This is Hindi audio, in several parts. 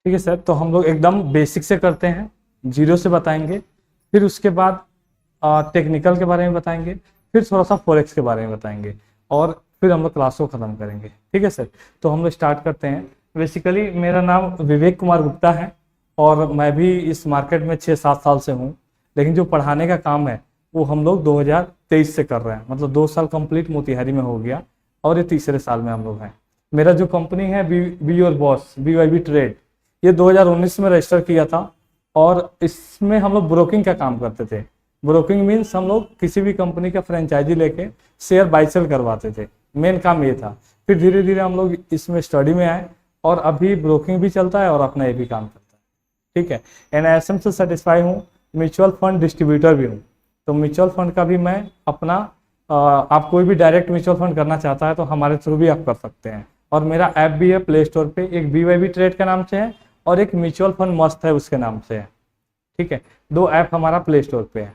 ठीक है सर, तो हम लोग एकदम बेसिक से करते हैं, जीरो से बताएंगे, फिर उसके बाद टेक्निकल के बारे में बताएंगे, फिर थोड़ा सा फॉरेक्स के बारे में बताएंगे, और फिर हम लोग क्लास को ख़त्म करेंगे। ठीक है सर, तो हम लोग स्टार्ट करते हैं। बेसिकली मेरा नाम विवेक कुमार गुप्ता है, और मैं भी इस मार्केट में 6-7 साल से हूँ, लेकिन जो पढ़ाने का काम है वो हम लोग 2023 से कर रहे हैं, मतलब 2 साल कंप्लीट मोतिहारी में हो गया, और ये तीसरे साल में हम लोग हैं। मेरा जो कंपनी है be your boss, BYB trade, ये 2019 में रजिस्टर किया था, और इसमें हम लोग ब्रोकिंग का काम करते थे। ब्रोकिंग मीन्स हम लोग किसी भी कंपनी का फ्रेंचाइजी लेके शेयर बाई सेल करवाते थे, मेन काम ये था। फिर धीरे धीरे हम लोग इसमें स्टडी में आए, और अभी ब्रोकिंग भी चलता है और अपना ये भी काम करता है। ठीक है, NISM से सेटिस्फाई हूँ, म्यूचुअल फंड डिस्ट्रीब्यूटर भी हूँ। तो म्यूचुअल फंड का भी मैं अपना आप कोई भी डायरेक्ट म्यूचुअल फंड करना चाहता है तो हमारे थ्रू भी आप कर सकते हैं। और मेरा ऐप भी है प्ले स्टोर पे, एक BYB ट्रेड के नाम से है, और एक म्यूचुअल फंड मस्त है उसके नाम से है। ठीक है, 2 ऐप हमारा प्ले स्टोर पे है।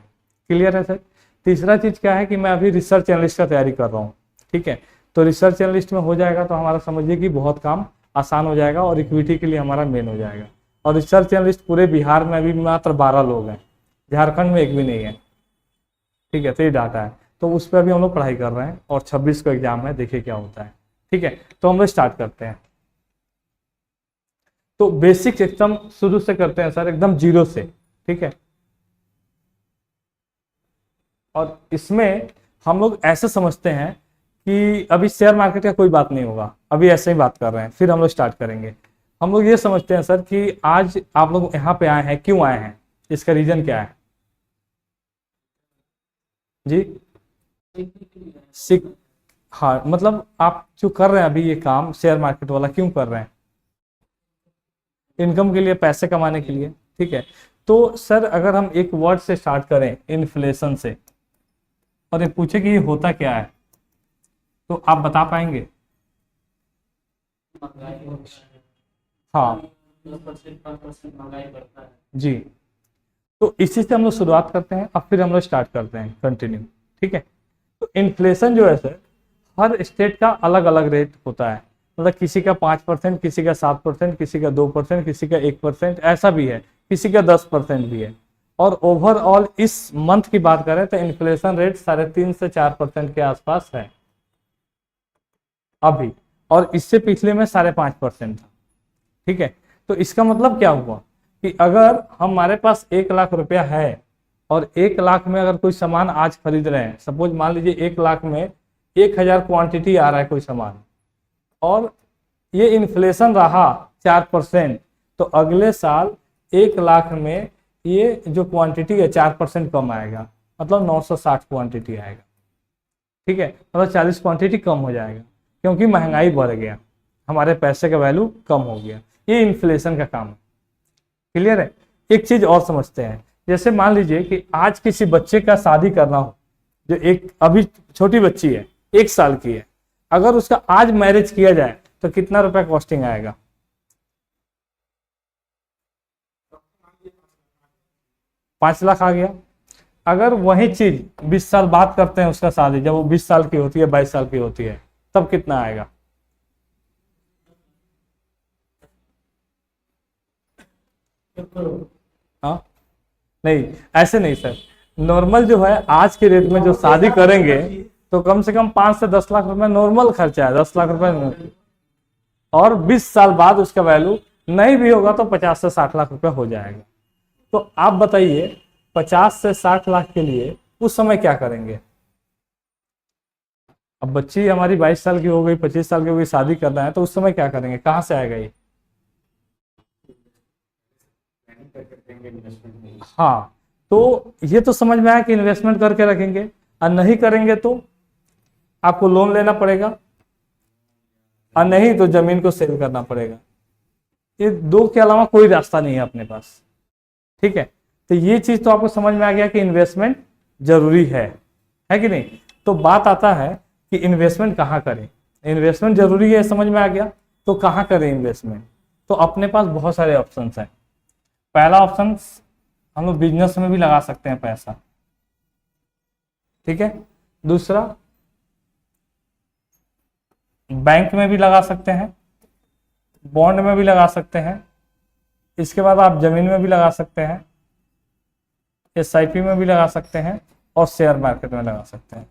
क्लियर है सर। तीसरा चीज़ क्या है कि मैं अभी रिसर्च एनालिस्ट का तैयारी कर रहा हूँ। ठीक है, तो रिसर्च एनालिस्ट में हो जाएगा तो हमारा समझिए कि बहुत काम आसान हो जाएगा, और इक्विटी के लिए हमारा मेन हो जाएगा। और रिसर्च एनालिस्ट पूरे बिहार में अभी मात्र 12 लोग हैं, झारखंड में एक भी नहीं है। ठीक है, तो ये डाटा है, तो उस पर अभी हम लोग पढ़ाई कर रहे हैं, और 26 को एग्जाम है, देखिए क्या होता है। ठीक है, तो हम लोग स्टार्ट करते हैं। तो बेसिक्स एकदम शुरू से करते हैं सर, एकदम जीरो से। ठीक है, और इसमें हम लोग ऐसे समझते हैं कि अभी शेयर मार्केट का कोई बात नहीं होगा, अभी ऐसे ही बात कर रहे हैं, फिर हम लोग स्टार्ट करेंगे। हम लोग ये समझते हैं सर कि आज आप लोग यहाँ पे आए हैं, क्यों आए हैं, इसका रीजन क्या है जी? सीख, हाँ, मतलब आप जो कर रहे हैं अभी ये काम शेयर मार्केट वाला, क्यों कर रहे हैं? इनकम के लिए, पैसे कमाने के लिए। ठीक है, तो सर अगर हम एक वर्ड से स्टार्ट करें, इन्फ्लेशन से, और ये पूछे कि ये होता क्या है, तो आप बता पाएंगे? हाँ जी, तो इसी से हम लोग शुरुआत करते हैं, अब फिर हम लोग स्टार्ट करते हैं कंटिन्यू। ठीक है, तो इन्फ्लेशन जो है सर, हर स्टेट का अलग अलग रेट होता है, मतलब किसी का 5%, किसी का 7%, किसी का 2%, किसी का 1%, ऐसा भी है, किसी का 10% भी है। और ओवरऑल इस मंथ की बात करें तो इन्फ्लेशन रेट 3.5 से 4% के आसपास है अभी, और इससे पिछले में 5.5% था। ठीक है, तो इसका मतलब क्या हुआ कि अगर हमारे पास 1 लाख रुपया है, और 1 लाख में अगर कोई सामान आज खरीद रहे हैं, सपोज मान लीजिए 1 लाख में 1,000 क्वांटिटी आ रहा है कोई सामान, और ये इन्फ्लेशन रहा 4%, तो अगले साल 1 लाख में ये जो क्वांटिटी है 4% कम आएगा, मतलब 960 क्वांटिटी आएगा। ठीक है, मतलब 40 क्वांटिटी कम हो जाएगा, क्योंकि महंगाई बढ़ गया, हमारे पैसे का वैल्यू कम हो गया। ये इन्फ्लेशन का काम है। क्लियर है। एक चीज और समझते हैं, जैसे मान लीजिए कि आज किसी बच्चे का शादी करना हो, जो एक अभी छोटी बच्ची है, 1 साल की है, अगर उसका आज मैरिज किया जाए तो कितना रुपया कॉस्टिंग आएगा? 5 लाख आ गया। अगर वही चीज 20 साल बाद करते हैं उसका शादी, जब वो 20 साल की होती है, 22 साल की होती है, तब कितना आएगा? हाँ, नहीं, ऐसे नहीं सर, नॉर्मल जो है आज के रेट में जो शादी करेंगे तो कम से कम 5 से 10 लाख रुपए नॉर्मल खर्चा है, 10 लाख रुपए, और 20 साल बाद उसका वैल्यू नहीं भी होगा तो 50 से 60 लाख रुपए हो जाएगा। तो आप बताइए 50 से 60 लाख के लिए उस समय क्या करेंगे? अब बच्ची हमारी 22 साल की हो गई, 25 साल की हो गई, शादी करना है, तो उस समय क्या करेंगे, कहाँ से आएगा ये? हाँ, तो ये तो समझ में आया कि इन्वेस्टमेंट करके रखेंगे, और नहीं करेंगे तो आपको लोन लेना पड़ेगा, और नहीं तो जमीन को सेल करना पड़ेगा। ये दो के अलावा कोई रास्ता नहीं है अपने पास। ठीक है, तो ये चीज तो आपको समझ में आ गया कि इन्वेस्टमेंट जरूरी है कि नहीं? तो बात आता है कि इन्वेस्टमेंट कहाँ करें। इन्वेस्टमेंट जरूरी है, समझ में आ गया, तो कहाँ करें इन्वेस्टमेंट? तो अपने पास बहुत सारे ऑप्शन हैं। पहला ऑप्शन, हम लोग बिजनेस में भी लगा सकते हैं पैसा। ठीक है, दूसरा, बैंक में भी लगा सकते हैं, बॉन्ड में भी लगा सकते हैं, इसके बाद आप जमीन में भी लगा सकते हैं, एसआईपी में भी लगा सकते हैं और शेयर मार्केट में लगा सकते हैं।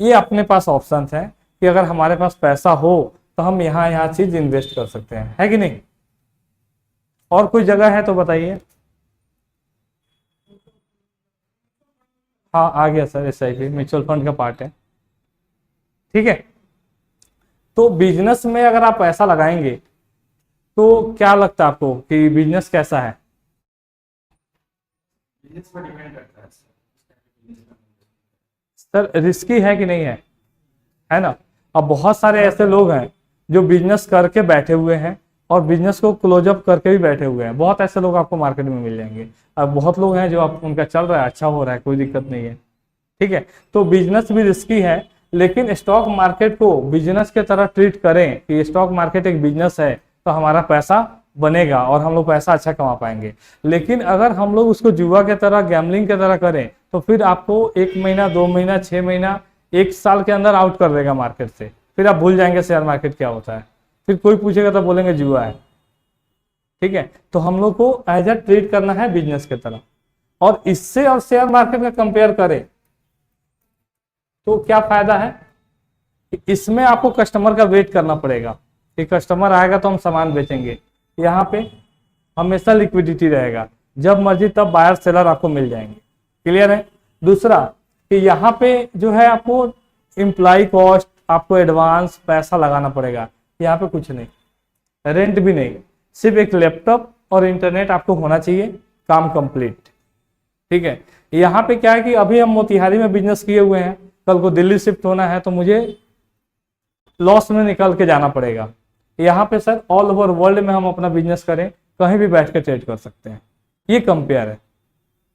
ये अपने पास ऑप्शन है कि अगर हमारे पास पैसा हो तो हम यहाँ चीज इन्वेस्ट कर सकते हैं, है कि नहीं। और कोई जगह है तो बताइए। हाँ आ गया सर, एसआईपी म्यूचुअल फंड का पार्ट है, ठीक है। तो बिजनेस में अगर आप पैसा लगाएंगे तो क्या लगता है आपको कि बिजनेस कैसा है? बिजनेस पर डिपेंड करता है सर रिस्की है कि नहीं है ना। अब बहुत सारे ऐसे लोग हैं जो बिजनेस करके बैठे हुए हैं और बिजनेस को क्लोज अप करके भी बैठे हुए हैं, बहुत ऐसे लोग आपको मार्केट में मिल जाएंगे। अब बहुत लोग हैं जो आप उनका चल रहा है, अच्छा हो रहा है, कोई दिक्कत नहीं है, ठीक है। तो बिजनेस भी रिस्की है, लेकिन स्टॉक मार्केट को बिजनेस के तरह ट्रीट करें कि स्टॉक मार्केट एक बिजनेस है तो हमारा पैसा बनेगा और हम लोग पैसा अच्छा कमा पाएंगे। लेकिन अगर हम लोग उसको जुआ के तरह, गैम्बलिंग के तरह करें तो फिर आपको 1 महीना, 2 महीना, 6 महीना, 1 साल के अंदर आउट कर देगा मार्केट से। फिर आप भूल जाएंगे शेयर मार्केट क्या होता है, फिर कोई पूछेगा तो बोलेंगे जुआ है, ठीक है। तो हम लोग को एज ए ट्रीट करना है बिजनेस के तरह। और इससे और शेयर मार्केट का कंपेयर करें तो क्या फायदा है, इसमें आपको कस्टमर का वेट करना पड़ेगा कि कस्टमर आएगा तो हम सामान बेचेंगे। यहाँ पे हमेशा लिक्विडिटी रहेगा, जब मर्जी तब बायर सेलर आपको मिल जाएंगे, क्लियर है। दूसरा कि यहाँ पे जो है आपको एम्प्लॉय कॉस्ट, आपको एडवांस पैसा लगाना पड़ेगा, यहाँ पे कुछ नहीं, रेंट भी नहीं, सिर्फ एक लैपटॉप और इंटरनेट आपको होना चाहिए, काम कंप्लीट, ठीक है। यहाँ पे क्या है कि अभी हम मोतिहारी में बिजनेस किए हुए हैं, कल को दिल्ली शिफ्ट होना है तो मुझे लॉस में निकल के जाना पड़ेगा। यहाँ पे सर ऑल ओवर वर्ल्ड में हम अपना बिजनेस करें, कहीं भी बैठ के ट्रेड कर सकते हैं, ये कंपेयर है,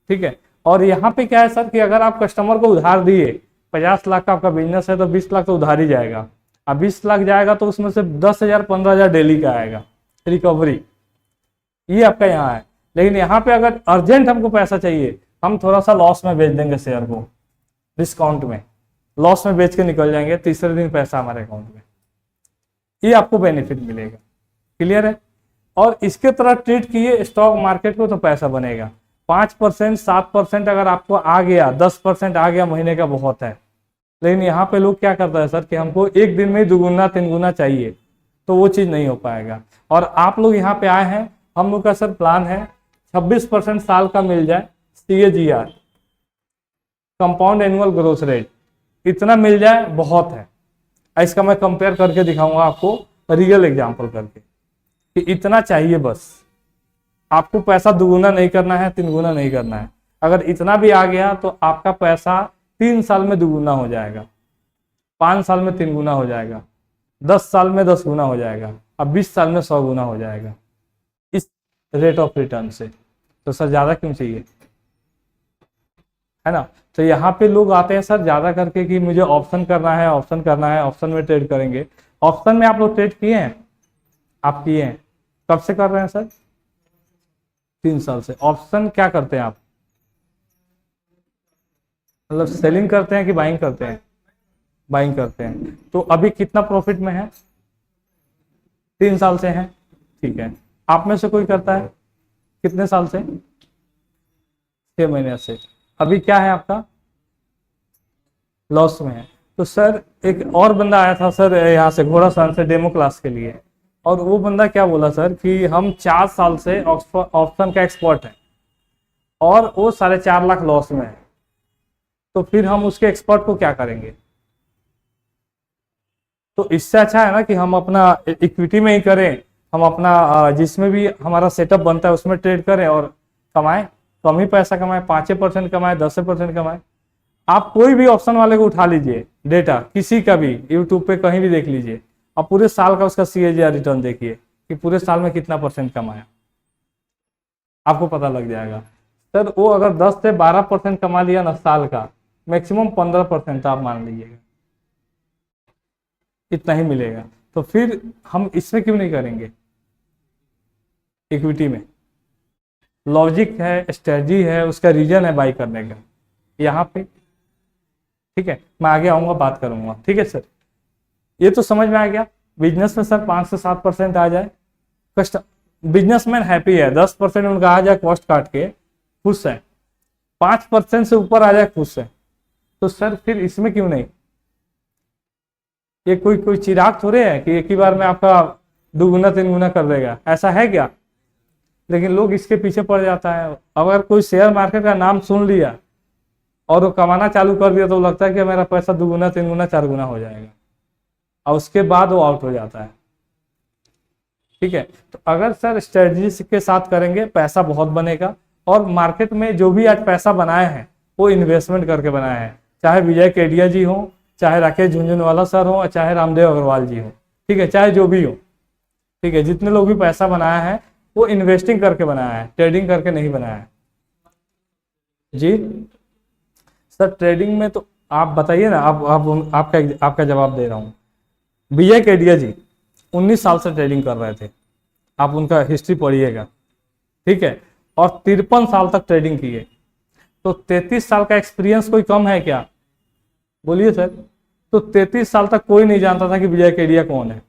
ठीक है। और यहाँ पे क्या है सर कि अगर आप कस्टमर को उधार दिए, 50 लाख का आपका बिजनेस है तो 20 लाख तो उधार ही जाएगा। अब 20 लाख जाएगा तो उसमें से 10,000 15,000 डेली का आएगा रिकवरी, ये आपका यहाँ है। लेकिन यहाँ पे अगर अर्जेंट हमको पैसा चाहिए, हम थोड़ा सा लॉस में बेच देंगे शेयर को, डिस्काउंट में लॉस में बेच के निकल जाएंगे, तीसरे दिन पैसा हमारे अकाउंट में, ये आपको बेनिफिट मिलेगा, क्लियर है। और इसके तरह ट्रीट किए स्टॉक मार्केट को तो पैसा बनेगा। 5% 7% अगर आपको आ गया, 10% आ गया महीने का, बहुत है। लेकिन यहाँ पे लोग क्या करता है सर कि हमको एक दिन में 2 गुना 3 गुना चाहिए, तो वो चीज नहीं हो पाएगा। और आप लोग यहाँ पे आए हैं, हम लोग का सर प्लान है 26% साल का मिल जाए CAGR, compound annual growth rate, इतना मिल जाए बहुत है। इसका मैं कंपेयर करके दिखाऊंगा आपको, रियल एग्जांपल करके, कि इतना चाहिए बस। आपको पैसा 2 गुना नहीं करना है, 3 गुना नहीं करना है। अगर इतना भी आ गया तो आपका पैसा 3 साल में 2 गुना हो जाएगा, 5 साल में 3 गुना हो जाएगा, 10 साल में 10 गुना हो जाएगा, अब 20 साल में 100 गुना हो जाएगा इस रेट ऑफ रिटर्न से। तो सर ज्यादा क्यों चाहिए, है ना। तो यहाँ पे लोग आते हैं सर ज्यादा करके कि मुझे ऑप्शन करना है, ऑप्शन करना है, ऑप्शन में ट्रेड करेंगे। ऑप्शन में आप लोग ट्रेड किए हैं? आप किए हैं? कब से कर रहे हैं सर? 3 साल से। ऑप्शन क्या करते हैं आप, मतलब सेलिंग करते हैं कि बाइंग करते हैं? बाइंग करते हैं। तो अभी कितना प्रॉफिट में है? 3 साल से है, ठीक है। आप में से कोई करता है कितने साल से? 6 महीने से। अभी क्या है आपका, लॉस में है। तो सर एक और बंदा आया था सर यहाँ से घोड़ासहन से डेमो क्लास के लिए, और वो बंदा क्या बोला सर कि हम 4 साल से ऑप्शन का एक्सपर्ट है और वो 4.5 लाख लॉस में है, तो फिर हम उसके एक्सपर्ट को क्या करेंगे। तो इससे अच्छा है ना कि हम अपना इक्विटी में ही करें, हम अपना जिसमें भी हमारा सेटअप बनता है उसमें ट्रेड करें और कमाएं, कम ही पैसा कमाएं, 5% कमाएं, 10% कमाएं। आप कोई भी ऑप्शन वाले को उठा लीजिए, डेटा किसी का भी यूट्यूब पे कहीं भी देख लीजिए, अब पूरे साल का उसका CAGR रिटर्न देखिए कि पूरे साल में कितना % कमाया, आपको पता लग जाएगा। सर वो अगर 10 से 12% कमा लिया ना साल का, मैक्सिमम 15% आप मान लीजिएगा, इतना ही मिलेगा। तो फिर हम इसमें क्यों नहीं करेंगे, इक्विटी में। लॉजिक है, स्ट्रेटजी है, उसका रीजन है बाई करने का यहाँ पे, ठीक है। मैं आगे आऊंगा, बात करूंगा, ठीक है सर। ये तो समझ में आ गया। बिजनेस में सर 5 से 7% आ जाए कस्ट बिजनेसमैन हैप्पी है, 10% उनका आ जाए कॉस्ट काट के खुश है, 5% से ऊपर आ जाए खुश है, तो सर फिर इसमें क्यों नहीं? ये कोई कोई चिराग थोड़े है कि एक ही बार में आपका 2 गुना 3 गुना कर देगा, ऐसा है क्या? लेकिन लोग इसके पीछे पड़ जाता है। अगर कोई शेयर मार्केट का नाम सुन लिया और वो कमाना चालू कर दिया तो लगता है कि मेरा पैसा 2 गुना 3 गुना 4 गुना हो जाएगा, और उसके बाद वो आउट हो जाता है। ठीक है, तो अगर सर स्ट्रेटजी के साथ करेंगे पैसा बहुत बनेगा, और मार्केट में जो भी आज पैसा बनाए हैं वो इन्वेस्टमेंट करके बनाए हैं, चाहे विजय केडिया जी हो, चाहे राकेश झुनझुनवाला सर हो, चाहे रामदेव अग्रवाल जी हो, ठीक है, चाहे जो भी हो, ठीक है, जितने लोग भी पैसा बनाया है वो इन्वेस्टिंग करके बनाया है, ट्रेडिंग करके नहीं बनाया है। जी सर ट्रेडिंग में तो आप बताइए ना, आपका जवाब दे रहा हूं। विजय केडिया जी 19 साल से ट्रेडिंग कर रहे थे, आप उनका हिस्ट्री पढ़िएगा, ठीक है, और 53 साल तक ट्रेडिंग किए, तो 33 साल का एक्सपीरियंस कोई कम है क्या? बोलिए सर। तो 33 साल तक कोई नहीं जानता था कि विजय केडिया कौन है,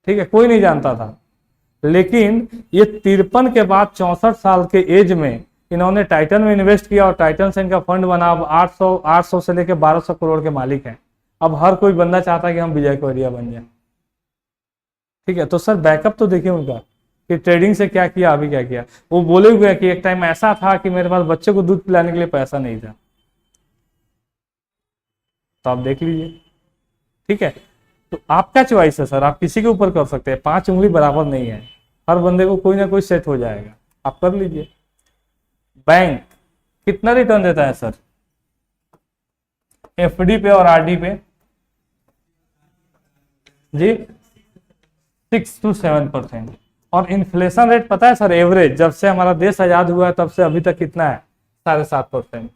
ठीक है, कोई नहीं जानता था। लेकिन ये 53 के बाद 64 साल के एज में इन्होंने टाइटन में इन्वेस्ट किया, और टाइटन से इनका फंड बना, अब 800 से लेकर 1200 करोड़ के मालिक हैं। अब हर कोई बंदा चाहता है कि हम विजय केडिया बन जाए, ठीक है। तो सर बैकअप तो देखिए उनका कि ट्रेडिंग से क्या किया, अभी क्या किया। वो बोले हुए कि एक टाइम ऐसा था कि मेरे पास बच्चे को दूध पिलाने के लिए पैसा नहीं था, तो आप देख लीजिए, ठीक है। तो आपका चॉइस है सर, आप किसी के ऊपर कर सकते हैं, 5 उंगली बराबर नहीं है, हर बंदे को कोई ना कोई सेट हो जाएगा, आप कर लीजिए। बैंक कितना रिटर्न देता है सर एफडी पे और आरडी पे? जी 6 to 7%। और इन्फ्लेशन रेट पता है सर, एवरेज जब से हमारा देश आजाद हुआ है तब से अभी तक कितना है? 7.5%।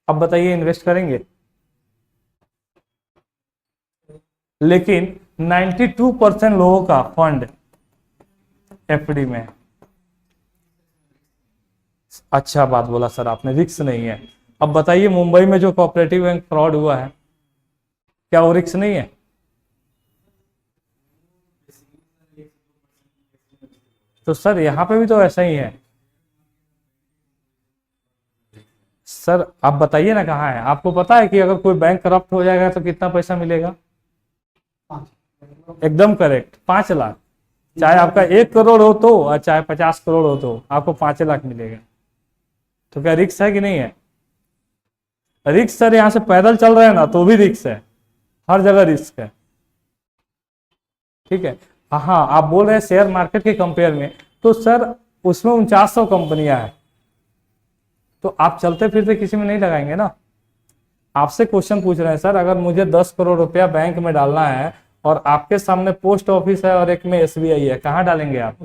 अब बताइए इन्वेस्ट करेंगे? लेकिन 92% लोगों का फंड एफडी में। अच्छा बात बोला सर आपने, रिस्क नहीं है। अब बताइए मुंबई में जो कोऑपरेटिव बैंक फ्रॉड हुआ है, क्या वो रिस्क नहीं है? तो सर यहां पे भी तो ऐसा ही है। सर आप बताइए ना कहाँ है, आपको पता है कि अगर कोई बैंक करप्ट हो जाएगा तो कितना पैसा मिलेगा? एकदम करेक्ट, 5 लाख। चाहे आपका 1 करोड़ हो तो, और चाहे 50 करोड़ हो तो आपको 5 लाख मिलेगा। तो क्या रिक्स है कि नहीं है? रिक्स सर, यहां से पैदल चल रहे हैं ना तो भी रिक्स है, हर जगह रिस्क है, ठीक है। हाँ आप बोल रहे हैं शेयर मार्केट के कंपेयर में, तो सर उसमें 4900 कंपनियां हैं, तो आप चलते फिरते किसी में नहीं लगाएंगे ना। आपसे क्वेश्चन पूछ रहे हैं सर, अगर मुझे 10 करोड़ रुपया बैंक में डालना है और आपके सामने पोस्ट ऑफिस है और एक में एसबीआई है, कहाँ डालेंगे आप?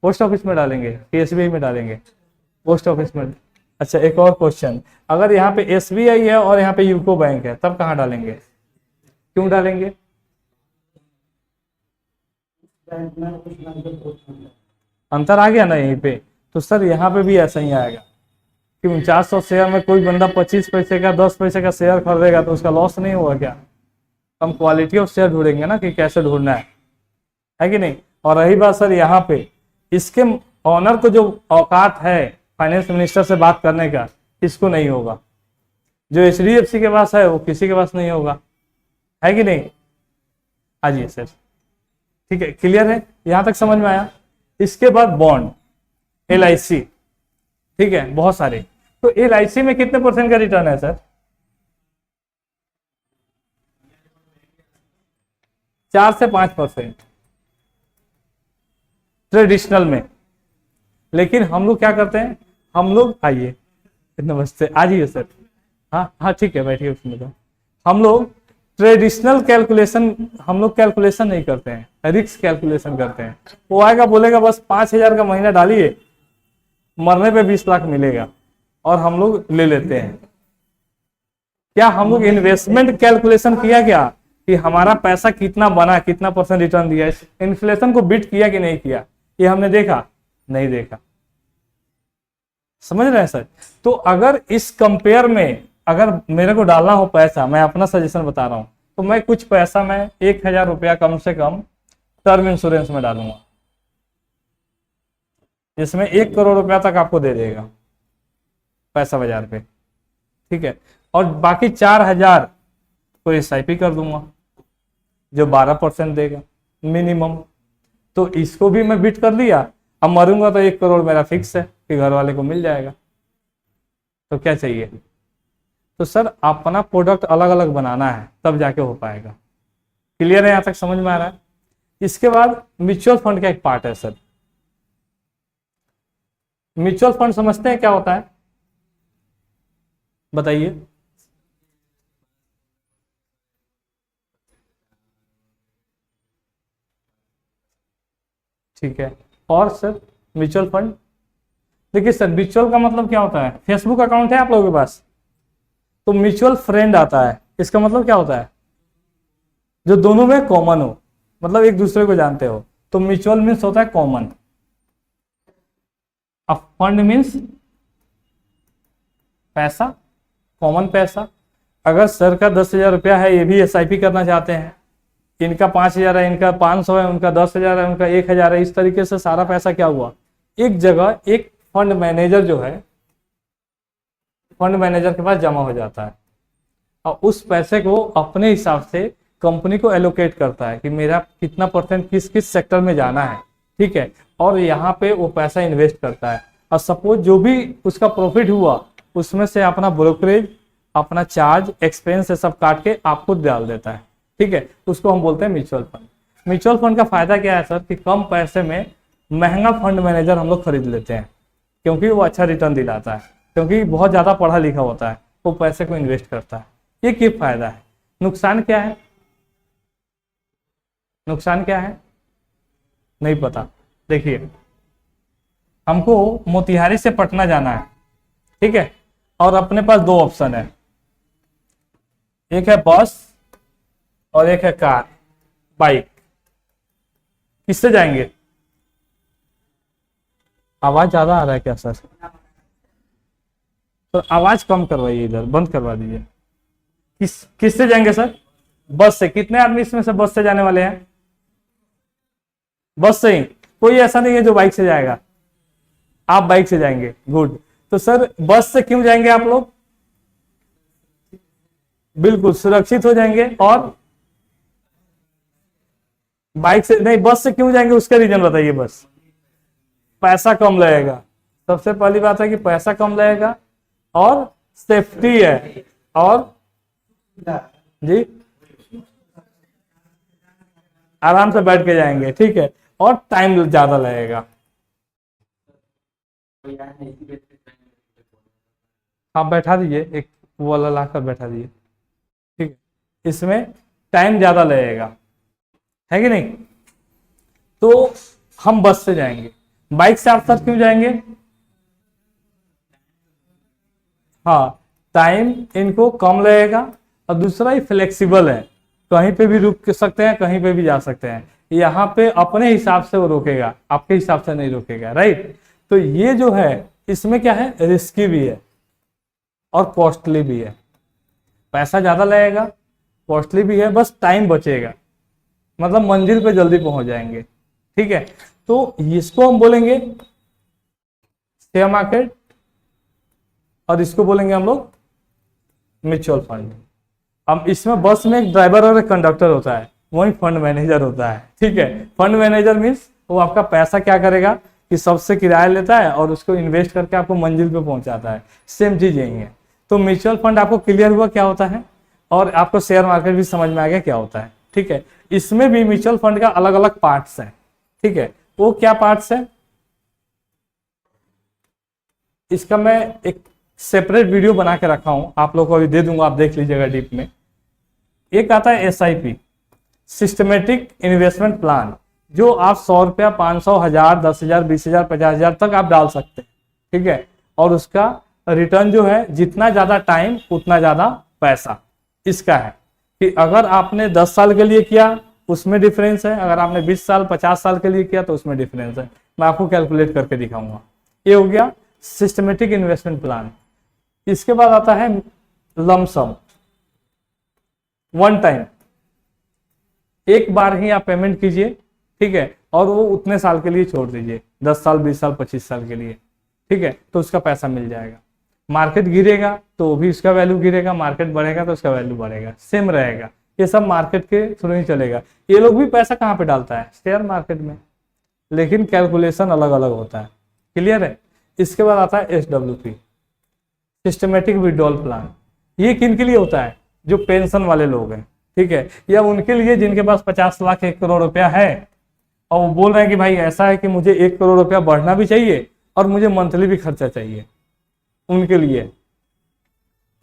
पोस्ट ऑफिस में डालेंगे कि एसबीआई में डालेंगे? पोस्ट ऑफिस में। अच्छा एक और क्वेश्चन, अगर यहाँ पे एसबीआई है और यहाँ पे यूको बैंक है तब कहाँ डालेंगे? क्यों डालेंगे? अंतर आ गया ना यहीं पे। तो सर यहाँ पे भी ऐसा ही आएगा कि 4900 शेयर में कोई बंदा 25 पैसे का 10 पैसे का शेयर खरीदेगा तो उसका लॉस नहीं होगा क्या? हम क्वालिटी ऑफ शेयर ढूंढेंगे ना कि कैसे ढूंढना है कि नहीं। और रही बात सर यहाँ पे, इसके ऑनर को जो औकात है फाइनेंस मिनिस्टर से बात करने का, इसको नहीं होगा। जो एचडीएफसी के पास है वो किसी के पास नहीं होगा, है कि नहीं? हाँ जी सर, ठीक है, क्लियर है, यहां तक समझ में आया। इसके बाद बॉन्ड, एलआईसी, ठीक है, बहुत सारे। तो एलआईसी में कितने % का रिटर्न है सर? 4 से 5% ट्रेडिशनल में। लेकिन हम लोग क्या करते हैं, हम लोग, आइए नमस्ते, आ जाइए सर। हाँ हाँ ठीक है, बैठिए उसमें। तो हम लोग ट्रेडिशनल कैलकुलेशन, हम लोग कैलकुलेशन नहीं करते हैं, रिस्क कैलकुलेशन करते हैं। वो आएगा बोलेगा बस 5000 का महीना डालिए, मरने पे 20 लाख मिलेगा, और हम लोग ले लेते हैं। क्या हम लोग इन्वेस्टमेंट कैलकुलेशन किया क्या कि हमारा पैसा कितना बना, कितना % रिटर्न दिया, इन्फ्लेशन को बीट किया कि नहीं किया, ये हमने देखा? नहीं देखा। समझ रहे हैं सर? तो अगर इस कंपेयर में अगर मेरे को डालना हो पैसा, मैं अपना सजेशन बता रहा हूं, तो मैं कुछ पैसा मैं 1,000 रुपया कम से कम टर्म इंश्योरेंस में डालूंगा, जिसमें 1 करोड़ रुपया तक आपको दे देगा पैसा बाजार पे, ठीक है। और बाकी 4,000 को SIP कर दूंगा जो 12% देगा मिनिमम। तो इसको भी मैं बिट कर लिया, अब मरूंगा तो 1 करोड़ मेरा फिक्स है कि घर वाले को मिल जाएगा। तो क्या चाहिए? तो सर अपना प्रोडक्ट अलग अलग बनाना है, तब जाके हो पाएगा। क्लियर है? यहां तक समझ में आ रहा है? इसके बाद म्यूचुअल फंड का एक पार्ट है सर। म्यूचुअल फंड समझते हैं क्या होता है? बताइए। ठीक है। और सर म्यूचुअल फंड, देखिए सर म्यूचुअल का मतलब क्या होता है? फेसबुक अकाउंट है आप लोगों के पास, तो म्यूचुअल फ्रेंड आता है। इसका मतलब क्या होता है? जो दोनों में कॉमन हो, मतलब एक दूसरे को जानते हो। तो म्यूचुअल मीन्स होता है कॉमन, अब फंड मीन्स पैसा, कॉमन पैसा। अगर सर का 10,000 रुपया है, ये भी SIP करना चाहते हैं, इनका 5,000 है, इनका 500 है, उनका 10,000 है, उनका 1,000 है, इस तरीके से सारा पैसा क्या हुआ एक जगह एक फंड मैनेजर जो है, फंड मैनेजर के पास जमा हो जाता है, और उस पैसे को अपने हिसाब से कंपनी को एलोकेट करता है कि मेरा कितना % किस किस सेक्टर में जाना है, ठीक है। और यहाँ पे वो पैसा इन्वेस्ट करता है, और सपोज जो भी उसका प्रॉफिट हुआ उसमें से अपना ब्रोकरेज, अपना चार्ज, एक्सपेंस ये सब काट के आपको डाल देता है, ठीक है। उसको हम बोलते हैं म्यूचुअल फंड। म्यूचुअल फंड का फायदा क्या है सर कि कम पैसे में महंगा फंड मैनेजर हम लोग खरीद लेते हैं, क्योंकि वो अच्छा रिटर्न दिलाता है, क्योंकि बहुत ज्यादा पढ़ा लिखा होता है, वो पैसे को इन्वेस्ट करता है। ये फायदा है। नुकसान क्या है? नुकसान क्या है नहीं पता। देखिए हमको मोतिहारी से पटना जाना है, ठीक है, और अपने पास 2 ऑप्शन है, एक है बस और एक है कार, बाइक। किससे जाएंगे? आवाज ज्यादा आ रहा है क्या सर? तो आवाज कम करवाइए, इधर बंद करवा दीजिए। किससे जाएंगे सर? बस से। कितने आदमी इसमें से बस से जाने वाले हैं? बस से ही, कोई ऐसा नहीं है जो बाइक से जाएगा। आप बाइक से जाएंगे, गुड। तो सर बस से क्यों जाएंगे आप लोग? बिल्कुल सुरक्षित हो जाएंगे। और बाइक से नहीं, बस से क्यों जाएंगे उसका रीजन बताइए। बस पैसा कम लगेगा, सबसे पहली बात है कि पैसा कम लगेगा, और सेफ्टी है, और जी आराम से बैठ के जाएंगे, ठीक है, और टाइम ज्यादा लगेगा। हाँ बैठा दीजिए, एक वो वाला लाकर बैठा दीजिए, ठीक है। इसमें टाइम ज्यादा लगेगा, है कि नहीं? तो हम बस से जाएंगे। बाइक से आप सर क्यों जाएंगे? हाँ, टाइम इनको कम लगेगा, और दूसरा ही फ्लेक्सिबल है, कहीं पे भी रुक सकते हैं, कहीं पे भी जा सकते हैं। यहाँ पे अपने हिसाब से वो रोकेगा, आपके हिसाब से नहीं रोकेगा, राइट। तो ये जो है इसमें क्या है, रिस्की भी है और कॉस्टली भी है। पैसा ज्यादा लगेगा, कॉस्टली भी है, बस टाइम बचेगा, मतलब मंजिल पे जल्दी पहुंच जाएंगे, ठीक है। तो इसको हम बोलेंगे शेयर मार्केट, और इसको बोलेंगे हम लोग म्यूचुअल फंड। अब इसमें बस में एक ड्राइवर और एक कंडक्टर होता है, वही फंड मैनेजर होता है, ठीक है। फंड मैनेजर मीन्स वो आपका पैसा क्या करेगा कि सबसे किराया लेता है और उसको इन्वेस्ट करके आपको मंजिल पे पहुंचाता है। सेम चीज यही है। तो म्यूचुअल फंड आपको क्लियर हुआ क्या होता है, और आपको शेयर मार्केट भी समझ में आ गया क्या होता है, ठीक है। इसमें भी म्यूचुअल फंड का अलग अलग पार्ट्स हैं, ठीक है। वो क्या पार्ट्स है, इसका मैं एक सेपरेट वीडियो बना के रखा हूं, आप लोग को अभी दे दूंगा, आप देख लीजिएगा डीप में। एक आता है SIP, सिस्टमेटिक इन्वेस्टमेंट प्लान, जो आप 100 रुपया, 500, 1000, 10,000, 20,000, 50,000 तक आप डाल सकते हैं, ठीक है। और उसका रिटर्न जो है जितना ज्यादा टाइम उतना ज्यादा पैसा इसका है, कि अगर आपने 10 साल के लिए किया उसमें डिफरेंस है, अगर आपने 20 साल 50 साल के लिए किया तो उसमें डिफरेंस है। मैं आपको कैलकुलेट करके दिखाऊंगा। ये हो गया सिस्टमेटिक इन्वेस्टमेंट प्लान। इसके बाद आता है लमसम, वन टाइम, एक बार ही आप पेमेंट कीजिए, ठीक है, और वो उतने साल के लिए छोड़ दीजिए, 10 साल, 20 साल, 25 साल के लिए, ठीक है, तो उसका पैसा मिल जाएगा। मार्केट गिरेगा तो भी उसका वैल्यू गिरेगा, मार्केट बढ़ेगा तो उसका वैल्यू बढ़ेगा, सेम रहेगा। ये सब मार्केट के थ्रू ही चलेगा। ये लोग भी पैसा कहाँ पे डालता है, शेयर मार्केट में, लेकिन कैलकुलेशन अलग अलग होता है। क्लियर है। इसके बाद आता है SWP, सिस्टमेटिक विड्रॉल प्लान। ये किन के लिए होता है, जो पेंशन वाले लोग हैं, ठीक है, या उनके लिए जिनके पास 50 लाख 1 करोड़ रुपया है और वो बोल रहे हैं कि भाई ऐसा है कि मुझे 1 करोड़ रुपया बढ़ना भी चाहिए और मुझे मंथली भी खर्चा चाहिए, उनके लिए।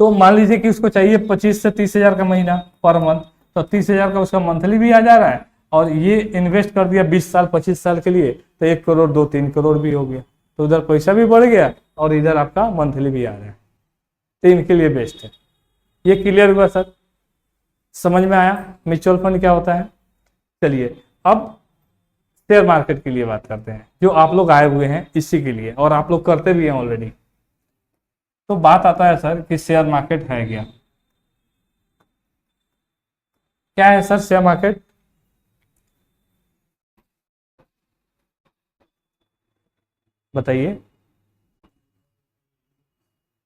तो मान लीजिए कि उसको चाहिए 25 से 30 हजार का महीना पर मंथ, तो 30 हजार का उसका मंथली भी आ जा रहा है, और ये इन्वेस्ट कर दिया 20 साल 25 साल के लिए, तो 1 करोड़ 2-3 करोड़ भी हो गया, तो उधर पैसा भी बढ़ गया और इधर आपका मंथली भी आ रहा है। तो इनके लिए बेस्ट है। ये क्लियर हुआ सर, समझ में आया म्यूचुअल फंड क्या होता है। चलिए अब शेयर मार्केट के लिए बात करते हैं, जो आप लोग आए हुए हैं इसी के लिए, और आप लोग करते भी हैं ऑलरेडी। तो बात आता है सर कि शेयर मार्केट है क्या, क्या है सर शेयर मार्केट। बताइए,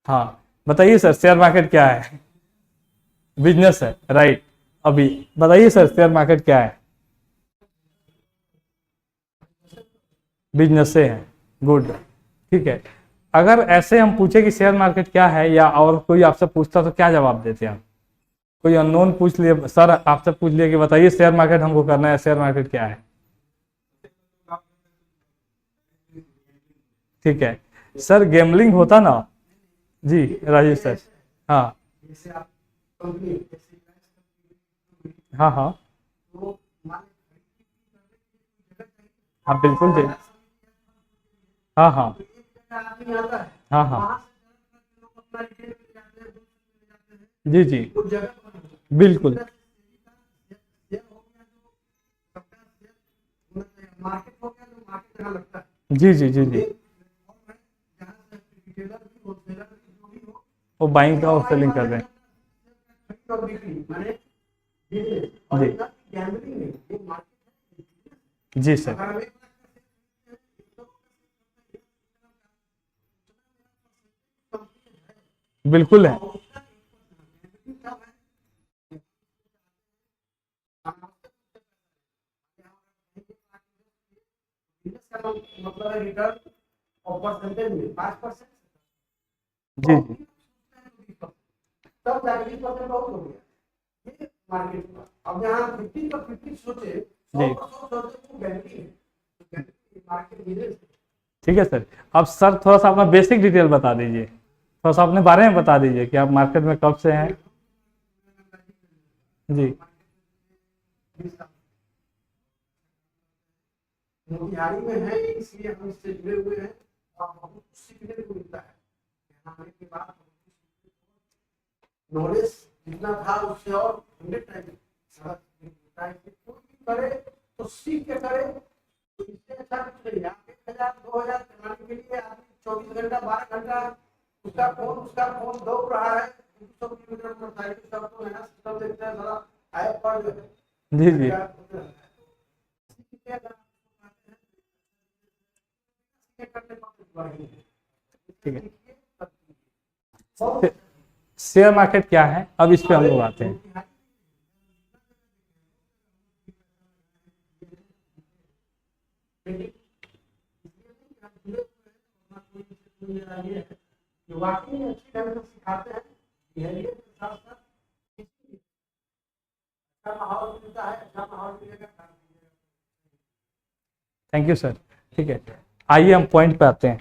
हाँ बताइए सर शेयर मार्केट क्या है। बिजनेस है, राइट। अभी बताइए सर शेयर मार्केट क्या है। बिजनेस से है, गुड, ठीक है। अगर ऐसे हम पूछे कि शेयर मार्केट क्या है, या और कोई आपसे पूछता तो क्या जवाब देते आप। कोई अननोन पूछ लिए, सर आपसे पूछ लिया कि बताइए शेयर मार्केट हमको करना है, शेयर मार्केट क्या है। ठीक है सर, गैम्बलिंग होता ना। जी राजेश सर। हाँ हाँ हाँ हाँ बिल्कुल जी। हाँ हाँ हाँ हाँ जी जी बिल्कुल। जी जी जी जी। वो बाइंग का और सेलिंग कर रहे हैं। जी जी सर, बिल्कुल है। जी जी जी ठीक है सर। अब सर थोड़ा सा अपना बेसिक डिटेल बता दीजिए, थोड़ा सा अपने बारे में बता दीजिए कि आप मार्केट में कब से हैं। जी मोतिहारी में है, इसलिए हम इससे जुड़े हुए हैं और बहुत कुछ सीखने को मिलता है। यहाँ आने के बाद नॉलेज जितना था उससे और 100 टाइम ज्यादा मिलता है। कोई भी करे तो सीख के करे, तो इससे अच्छा कुछ नहीं है। 1000-2000 कमाने के लिए आदमी 24 घंटा 12 घंटा उसका फोन दौड़ रहा है, 200 किलोमीटर मोटरसाइकिल सबको नया सिस्टम देखता है, सारा ऐप पर जो है जी जी ठीक है। शेयर मार्केट क्या है, अब इस पे हम लोग आते हैं। वाकई में अच्छी ढंग से सिखाते हैं, बिहेवियर के साथ साथ अच्छा माहौल मिलता है, अच्छा माहौल मिलेगा। थैंक यू सर, ठीक है। आइए हम पॉइंट पे आते हैं।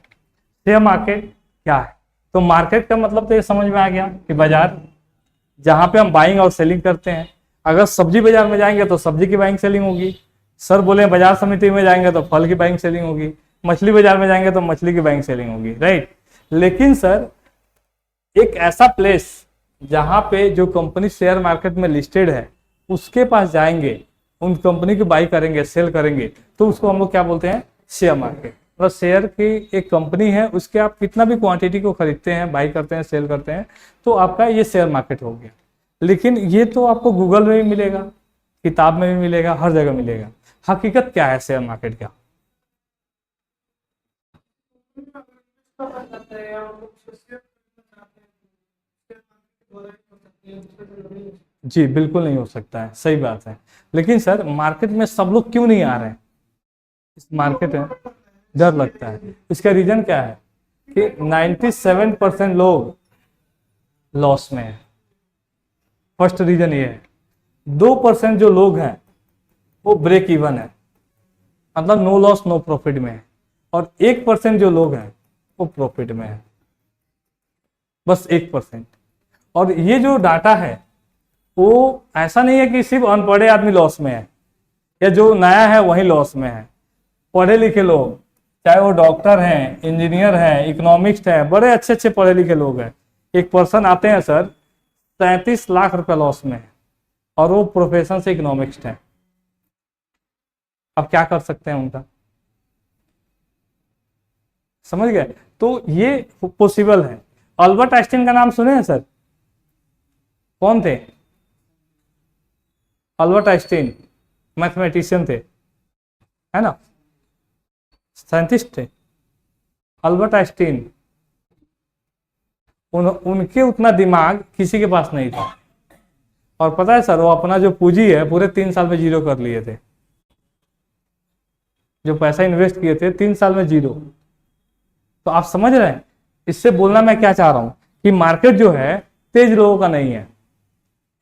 शेयर मार्केट क्या है। तो मार्केट का मतलब तो ये समझ में आ गया कि बाजार, जहां पे हम बाइंग और सेलिंग करते हैं। अगर सब्जी बाजार में जाएंगे तो सब्जी की बाइंग सेलिंग होगी। सर बोले बाजार समिति में जाएंगे तो फल की बाइंग सेलिंग होगी। मछली बाजार में जाएंगे तो मछली की बाइंग सेलिंग होगी, राइट। लेकिन सर एक ऐसा प्लेस जहां पे जो कंपनी शेयर मार्केट में लिस्टेड है उसके पास जाएंगे, उन कंपनी की बाई करेंगे, सेल करेंगे, तो उसको हम लोग क्या बोलते हैं, शेयर मार्केट। मतलब शेयर की एक कंपनी है, उसके आप कितना भी क्वांटिटी को खरीदते हैं, बाई करते हैं, सेल करते हैं, तो आपका ये शेयर मार्केट हो गया। लेकिन ये तो आपको गूगल में भी मिलेगा, किताब में भी मिलेगा, हर जगह मिलेगा। हकीकत क्या है शेयर मार्केट का? जी बिल्कुल नहीं हो सकता है, सही बात है। लेकिन सर मार्केट में सब लोग क्यों नहीं आ रहे हैं? इस मार्केट में डर लगता है। इसका रीजन क्या है कि 97% लोग लॉस में है। फर्स्ट रीजन ये है। 2% जो लोग हैं वो ब्रेक इवन है, मतलब नो लॉस नो प्रॉफिट में है। और 1% जो लोग हैं वो प्रॉफिट में है, बस 1%। और ये जो डाटा है वो ऐसा नहीं है कि सिर्फ अनपढ़े आदमी लॉस में है या जो नया है वही लॉस में है। पढ़े लिखे लोग, चाहे वो डॉक्टर हैं, इंजीनियर हैं, इकोनॉमिक्स हैं, बड़े अच्छे अच्छे पढ़े लिखे लोग हैं। एक पर्सन आते हैं सर 37 लाख रुपए लॉस में है और वो प्रोफेशन से इकोनॉमिक्स है। अब क्या कर सकते हैं उनका? समझ गए? तो ये पॉसिबल है। अल्बर्ट आइंस्टीन का नाम सुने हैं सर? कौन थे? अल्बर्ट आइंस्टीन मैथमेटिशियन थे, है ना, साइंटिस्ट थे। अल्बर्ट आइंस्टीन, उनके उतना दिमाग किसी के पास नहीं था। और पता है सर, वो अपना जो पूंजी है पूरे 3 साल में जीरो कर लिए थे। जो पैसा इन्वेस्ट किए थे 3 साल में जीरो। तो आप समझ रहे हैं इससे बोलना मैं क्या चाह रहा हूं कि मार्केट जो है तेज लोगों का नहीं है,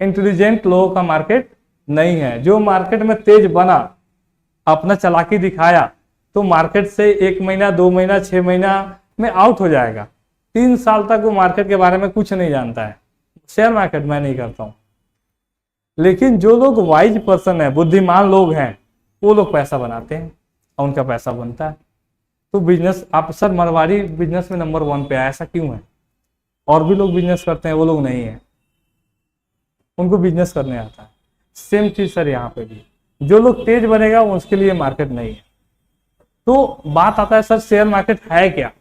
इंटेलिजेंट लोगों का मार्केट नहीं है। जो मार्केट में तेज बना, अपना चालाकी दिखाया, तो मार्केट से 1 महीना 2 महीना 6 महीना में आउट हो जाएगा। 3 साल तक वो मार्केट के बारे में कुछ नहीं जानता है। शेयर मार्केट मैं नहीं करता हूं। लेकिन जो लोग वाइज पर्सन है, बुद्धिमान लोग हैं, वो लोग पैसा बनाते हैं और उनका पैसा बनता है। तो बिजनेस, आप सर मारवाड़ी बिजनेस में नंबर 1 पे आया, ऐसा क्यों है? और भी लोग बिजनेस करते हैं, वो लोग नहीं है, उनको बिजनेस करने आता है। सेम चीज सर यहाँ पे भी, जो लोग तेज बनेगा उसके लिए मार्केट नहीं है। तो बात आता है सर शेयर मार्केट है क्या?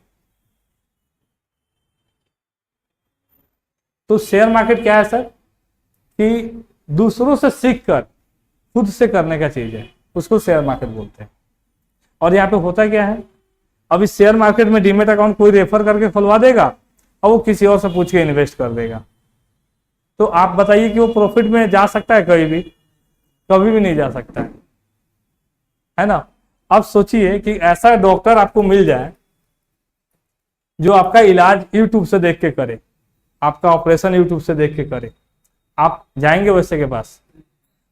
तो शेयर मार्केट क्या है सर कि दूसरों से सीख कर खुद से करने का चीज है, उसको शेयर मार्केट बोलते हैं। और यहाँ पे होता क्या है, अब इस शेयर मार्केट में डीमेट अकाउंट कोई रेफर करके खुलवा देगा और वो किसी और से पूछ के इन्वेस्ट कर देगा। तो आप बताइए कि वो प्रॉफिट में जा सकता है? कभी भी नहीं जा सकता है ना। अब सोचिए कि ऐसा डॉक्टर आपको मिल जाए जो आपका इलाज यूट्यूब से देख के करे, आपका ऑपरेशन यूट्यूब से देख के करे। आप जाएंगे वैसे के पास?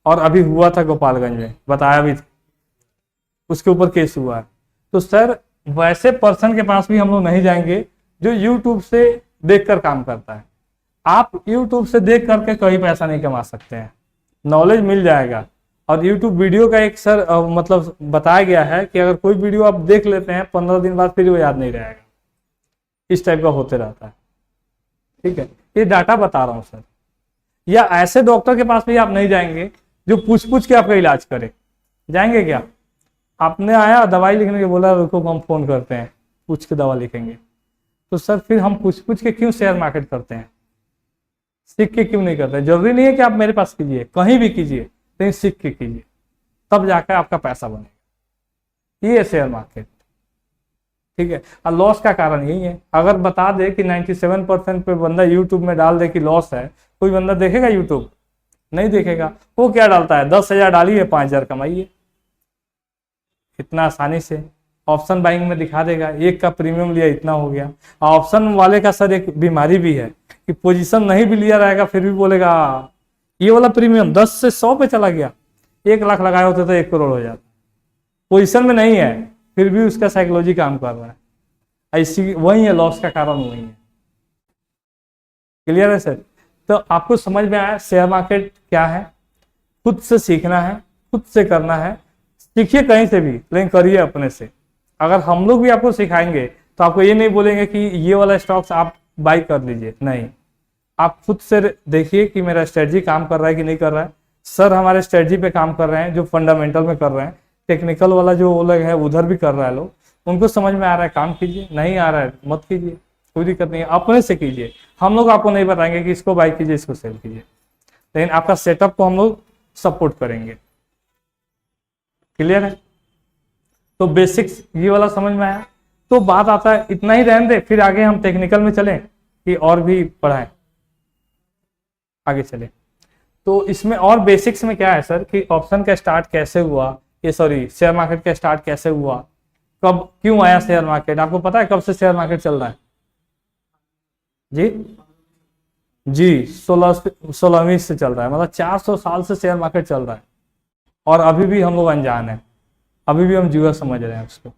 और अभी हुआ था गोपालगंज में, बताया भी था, उसके ऊपर केस हुआ है। तो सर वैसे पर्सन के पास भी हम लोग नहीं जाएंगे जो यूट्यूब से देखकर काम करता है। आप यूट्यूब से देख करके कहीं पैसा नहीं कमा सकते हैं, नॉलेज मिल जाएगा। और यूट्यूब वीडियो का एक सर मतलब बताया गया है कि अगर कोई वीडियो आप देख लेते हैं 15 दिन बाद फिर वो याद नहीं रहेगा, इस टाइप का होते रहता है। ठीक है, ये डाटा बता रहा हूं सर। या ऐसे डॉक्टर के पास भी आप नहीं जाएंगे जो पूछ के आपका इलाज करे। जाएंगे क्या? आपने आया दवाई लिखने के बोला, रुको हम फोन करते हैं, पूछ के दवा लिखेंगे। तो सर फिर हम पूछ के क्यों शेयर मार्केट करते हैं? सीख के क्यों नहीं करते? जरूरी नहीं है कि आप मेरे पास कीजिए, कहीं भी कीजिए, लेकिन सीख के कीजिए, तब जाकर आपका पैसा बनेगा। ये है शेयर मार्केट। ठीक है, और लॉस का कारण यही है। अगर बता दे कि 97% पे बंदा यूट्यूब में डाल दे कि लॉस है, कोई बंदा देखेगा यूट्यूब? नहीं देखेगा। वो क्या डालता है, 10,000 डालिए 5,000 कमाइए, इतना आसानी से ऑप्शन बाइंग में दिखा देगा। एक का प्रीमियम लिया इतना हो गया। ऑप्शन वाले का सर एक बीमारी भी है कि पोजीशन नहीं भी लिया रहेगा फिर भी बोलेगा ये वाला प्रीमियम 10 से 100 पे चला गया, 1 लाख लगाए होते तो 1 करोड़ हो जाता। पोजीशन में नहीं है फिर भी उसका साइकोलॉजी काम कर रहा है। ऐसी वही है, लॉस का कारण वही है। क्लियर है सर? तो आपको समझ में आया शेयर मार्केट क्या है? खुद से सीखना है, खुद से करना है। सीखिए कहीं से भी, लेकिन करिए अपने से। अगर हम लोग भी आपको सिखाएंगे तो आपको ये नहीं बोलेंगे कि ये वाला स्टॉक्स आप बाई कर लीजिए, नहीं। आप खुद से देखिए कि मेरा स्ट्रेटजी काम कर रहा है कि नहीं कर रहा है। सर हमारे स्ट्रेटजी पे काम कर रहे हैं, जो फंडामेंटल में कर रहे हैं। टेक्निकल वाला जो वो लोग है उधर भी कर रहा है लोग, उनको समझ में आ रहा है, काम कीजिए। नहीं आ रहा है मत कीजिए, कोई दिक्कत नहीं है, अपने से कीजिए। हम लोग आपको नहीं बताएंगे कि इसको बाई कीजिए, इसको सेल कीजिए, लेकिन आपका सेटअप को हम लोग सपोर्ट करेंगे। क्लियर है? तो बेसिक्स ये वाला समझ में आया। तो बात आता है, इतना ही रहने दे, फिर आगे हम टेक्निकल में चलें कि और भी पढ़ाएं, आगे चले। तो इसमें और बेसिक्स में क्या है सर कि ऑप्शन का स्टार्ट कैसे हुआ, ये सॉरी शेयर मार्केट का स्टार्ट कैसे हुआ, कब क्यों आया शेयर मार्केट, आपको पता है कब से शेयर मार्केट चल रहा है? जी जी 16वीं से चल रहा है, मतलब 400 साल से शेयर मार्केट चल रहा है और अभी भी हम लोग अनजान है, अभी भी हम जुआ समझ रहे हैं उसको।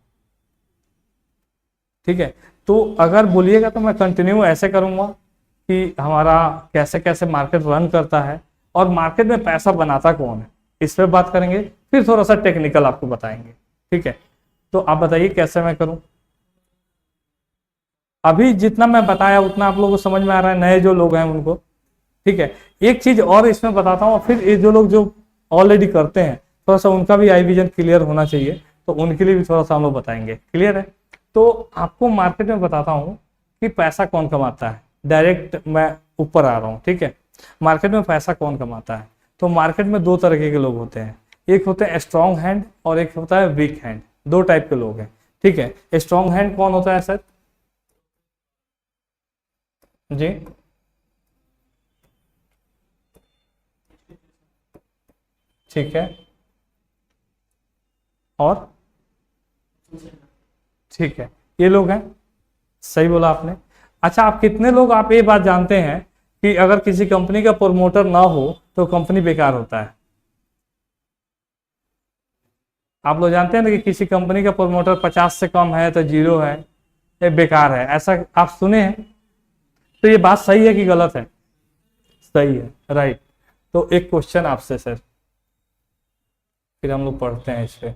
ठीक है, तो अगर बोलिएगा तो मैं कंटिन्यू ऐसे करूंगा कि हमारा कैसे कैसे मार्केट रन करता है और मार्केट में पैसा बनाता कौन है, इस पर बात करेंगे। फिर थोड़ा सा टेक्निकल आपको बताएंगे। ठीक है, तो आप बताइए कैसे मैं करूं। अभी जितना मैं बताया उतना आप लोगों को समझ में आ रहा है, नए जो लोग हैं उनको? ठीक है, एक चीज और इसमें बताता हूँ, फिर ये जो लोग जो ऑलरेडी करते हैं थोड़ा सा उनका भी आई विजन क्लियर होना चाहिए, तो उनके लिए भी थोड़ा सा हम लोग बताएंगे। क्लियर है? तो आपको मार्केट में बताता हूँ कि पैसा कौन कमाता है। डायरेक्ट मैं ऊपर आ रहा हूँ। ठीक है, मार्केट में पैसा कौन कमाता है? तो मार्केट में दो तरीके के लोग होते हैं, एक होते हैं स्ट्रॉन्ग हैंड और एक होता है वीक हैंड। दो टाइप के लोग हैं। ठीक है, स्ट्रॉन्ग हैंड कौन होता है सर? जी ठीक है, और ठीक है, ये लोग हैं। सही बोला आपने। अच्छा, आप कितने लोग आप ये बात जानते हैं कि अगर किसी कंपनी का प्रमोटर ना हो तो कंपनी बेकार होता है? आप लोग जानते हैं ना कि किसी कंपनी का प्रमोटर 50 से कम है तो जीरो है, ये बेकार है, ऐसा आप सुने हैं? तो ये बात सही है कि गलत है? सही है, राइट। तो एक क्वेश्चन आपसे सर, फिर हम लोग पढ़ते हैं इस पे।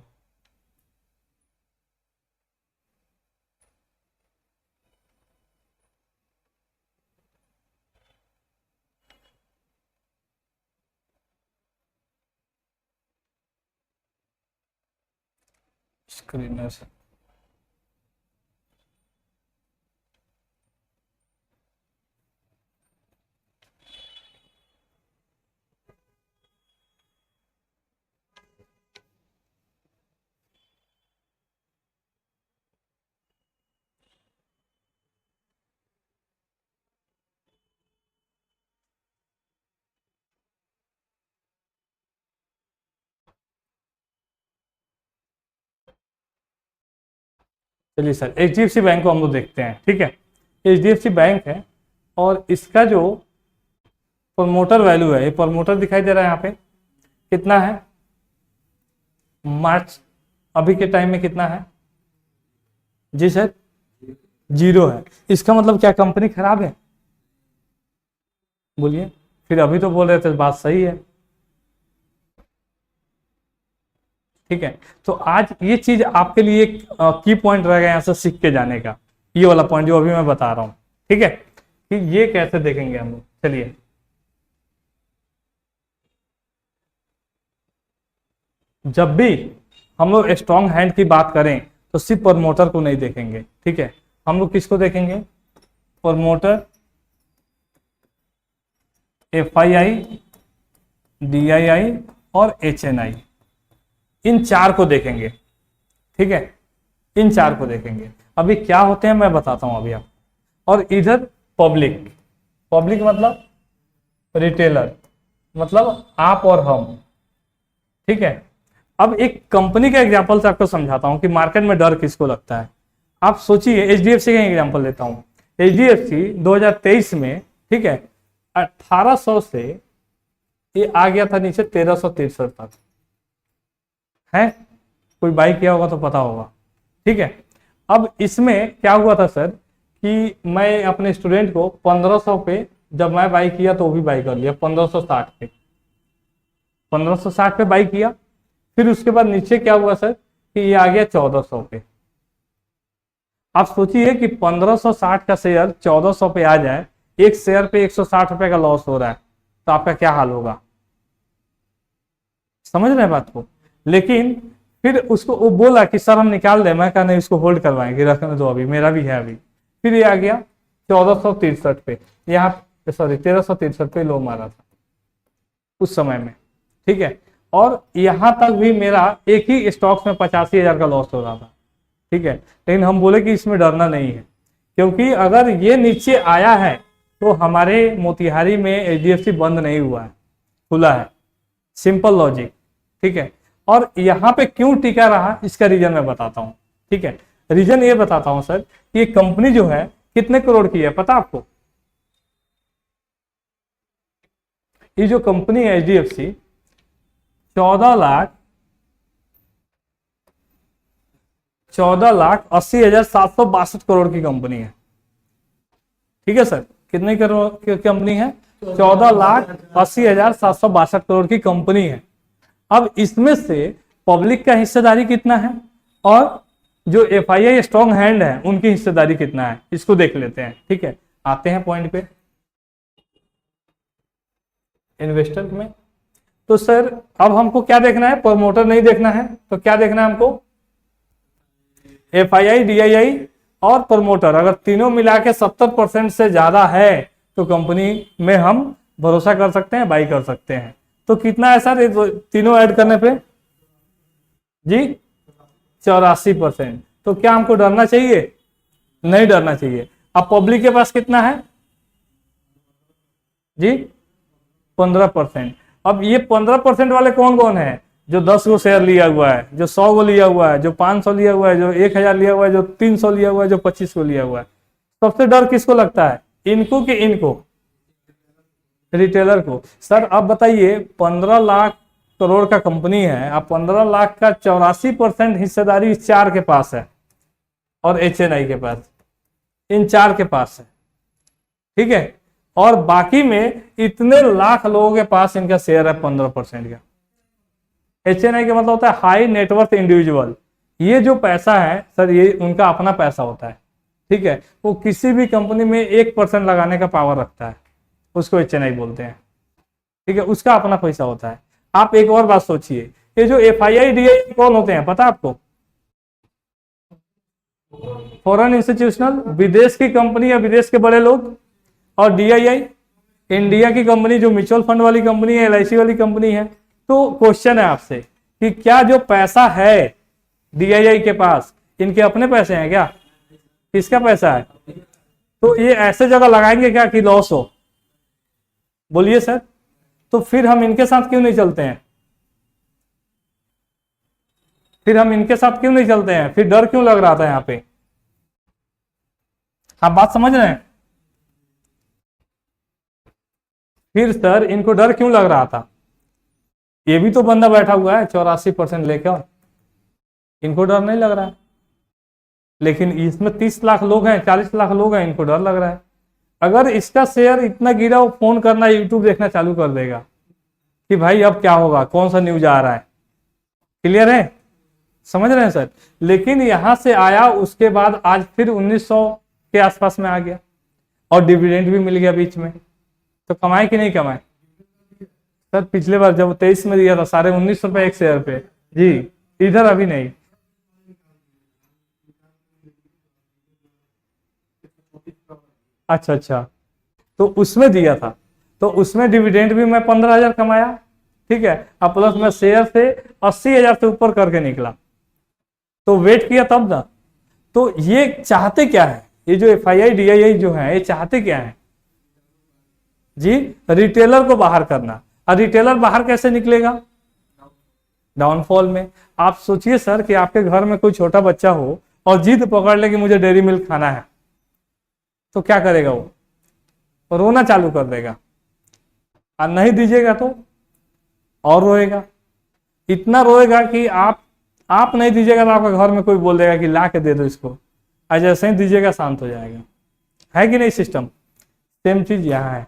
स्क्रीनर से चलिए सर, HDFC बैंक को हम लोग देखते हैं। ठीक है, HDFC बैंक है और इसका जो प्रमोटर वैल्यू है, ये प्रमोटर दिखाई दे रहा है यहाँ पे, कितना है? मार्च अभी के टाइम में कितना है? जी सर, जीरो है। इसका मतलब क्या कंपनी खराब है? बोलिए, फिर अभी तो बोल रहे थे बात सही है। ठीक है, तो आज ये चीज आपके लिए एक की पॉइंट रहेगा यहाँ से सीख के जाने का, ये वाला पॉइंट जो अभी मैं बता रहा हूँ। ठीक है, कि ये कैसे देखेंगे हम लोग। चलिए, जब भी हम लोग स्ट्रॉन्ग हैंड की बात करें तो सिर्फ प्रमोटर को नहीं देखेंगे। ठीक है, हम लोग किसको देखेंगे? प्रमोटर, FII, DII और HNI, इन चार को देखेंगे। ठीक है, इन चार को देखेंगे। अभी क्या होते हैं मैं बताता हूं अभी आप। और इधर पब्लिक, पब्लिक मतलब रिटेलर, मतलब आप और हम। ठीक है, अब एक कंपनी का एग्जांपल से आपको समझाता हूं कि मार्केट में डर किसको लगता है। आप सोचिए, HDFC का एग्जांपल लेता हूं। HDFC 2023 में, ठीक है, 1800 से ये आ गया था नीचे 1363 तक है। कोई बाई किया होगा तो पता होगा। ठीक है, अब इसमें क्या हुआ था सर कि मैं अपने स्टूडेंट को 1500 पे, जब मैं बाई किया तो वो भी बाई कर लिया 1560 पे, 1560 पे बाई किया। फिर उसके बाद नीचे क्या हुआ सर कि ये आ गया 1400 पे। आप सोचिए कि 1560 का शेयर 1400 पे आ जाए, एक शेयर पे 160 रुपए का लॉस हो रहा है, तो आपका क्या हाल होगा? समझ रहे हैं बात को? लेकिन फिर उसको वो बोला कि सर हम निकाल दें, मैं कहा नहीं, इसको होल्ड करवाएंगे, रखने दो, अभी मेरा भी है अभी। फिर ये आ गया 1463 पे, यहाँ सॉरी 1363 पे लो मारा था उस समय में। ठीक है। और यहां तक भी मेरा एक ही स्टॉक्स में 85,000 का लॉस हो रहा था, ठीक है। लेकिन हम बोले कि इसमें डरना नहीं है, क्योंकि अगर ये नीचे आया है तो हमारे मोतिहारी में एचडीएफसी बंद नहीं हुआ है, खुला है, सिंपल लॉजिक, ठीक है। और यहाँ पे क्यों टिका रहा इसका रीजन मैं बताता हूँ, ठीक है। रीजन ये बताता हूँ सर, ये कंपनी जो है कितने करोड़ की है पता आपको? ये जो कंपनी है एचडीएफसी 14,80,762 करोड़ की कंपनी है, ठीक है सर। कितने करोड़ की कंपनी है? 14,80,762 करोड़ की कंपनी है। अब इसमें से पब्लिक का हिस्सेदारी कितना है और जो एफआईआई स्ट्रॉन्ग हैंड है उनकी हिस्सेदारी कितना है, इसको देख लेते हैं, ठीक है। आते हैं पॉइंट पे, इन्वेस्टर में। तो सर अब हमको क्या देखना है? प्रमोटर नहीं देखना है, तो क्या देखना है हमको? एफआईआई, डीआईआई और प्रमोटर, अगर तीनों मिला के 70% से ज्यादा है तो कंपनी में हम भरोसा कर सकते हैं, बाई कर सकते हैं। तो कितना है सर ये तीनों ऐड करने पे? जी 84%। तो क्या हमको डरना चाहिए? नहीं डरना चाहिए। अब पब्लिक के पास कितना है जी? 15%। अब ये 15% वाले कौन कौन है? जो 10 गो शेयर लिया हुआ है, जो 100 गो लिया हुआ है, जो 500 लिया हुआ है, जो 1000 लिया हुआ है, जो 300 लिया हुआ है, जो 25 गो लिया हुआ है। सबसे डर किसको लगता है? इनको कि इनको? रिटेलर को। सर अब बताइए 15 लाख करोड़ का कंपनी है, अब 15 लाख का 84% हिस्सेदारी इस चार के पास है और एचएनआई के पास, इन चार के पास है, ठीक है। और बाकी में इतने लाख लोगों के पास इनका शेयर है 15% का। एचएनआई का मतलब होता है हाई नेटवर्थ इंडिविजुअल। ये जो पैसा है सर ये उनका अपना पैसा होता है, ठीक है। वो किसी भी कंपनी में 1% लगाने का पावर रखता है, उसको एचएनआई बोलते हैं, ठीक है। उसका अपना पैसा होता है। आप एक और बात सोचिए, ये जो एफआईआई डीआईआई कौन होते हैं पता आपको? फॉरेन इंस्टीट्यूशनल, विदेश की कंपनी या विदेश के बड़े लोग। और डीआईआई इंडिया की कंपनी, जो म्यूचुअल फंड वाली कंपनी है, एलआईसी वाली कंपनी है। तो क्वेश्चन है आपसे कि क्या जो पैसा है डीआईआई के पास, इनके अपने पैसे हैं क्या? किसका पैसा है? तो ये ऐसे जगह लगाएंगे क्या कि लॉस हो? बोलिए सर। तो फिर हम इनके साथ क्यों नहीं चलते हैं? फिर हम इनके साथ क्यों नहीं चलते हैं? फिर डर क्यों लग रहा था यहाँ पे? आप बात समझ रहे हैं? फिर सर इनको डर क्यों लग रहा था? ये भी तो बंदा बैठा हुआ है 84% लेकर, इनको डर नहीं लग रहा है। लेकिन इसमें 30 लाख लोग हैं, 40 लाख लोग हैं, इनको डर लग रहा है। अगर इसका शेयर इतना गिरा, वो फोन करना, यूट्यूब देखना चालू कर देगा कि भाई अब क्या होगा, कौन सा न्यूज आ रहा है। क्लियर है? समझ रहे हैं सर? लेकिन यहां से आया, उसके बाद आज फिर 1900 के आसपास में आ गया और डिविडेंड भी मिल गया बीच में। तो कमाए कि नहीं कमाए? सर पिछले बार जब 23 में दिया था 19.5 रुपए एक शेयर पे जी, इधर अभी नहीं। अच्छा, तो उसमें दिया था, तो उसमें डिविडेंड भी मैं 15,000 कमाया, ठीक है। अब प्लस मैं शेयर से 80,000 से ऊपर करके निकला, तो वेट किया तब ना। तो ये चाहते क्या है? ये जो एफआईआई डीआईआई जो है, ये चाहते क्या है जी? रिटेलर को बाहर करना। और रिटेलर बाहर कैसे निकलेगा? डाउनफॉल में। आप सोचिए सर कि आपके घर में कोई छोटा बच्चा हो और जिद पकड़ ले कि मुझे डेयरी मिल्क खाना है, तो क्या करेगा? वो रोना चालू कर देगा, और नहीं दीजिएगा तो और रोएगा। इतना रोएगा कि आप नहीं दीजिएगा तो आपके घर में कोई बोल देगा कि ला के दे दो इसको, और जैसे ही दीजिएगा शांत हो जाएगा। है कि नहीं सिस्टम? सेम चीज यहाँ है।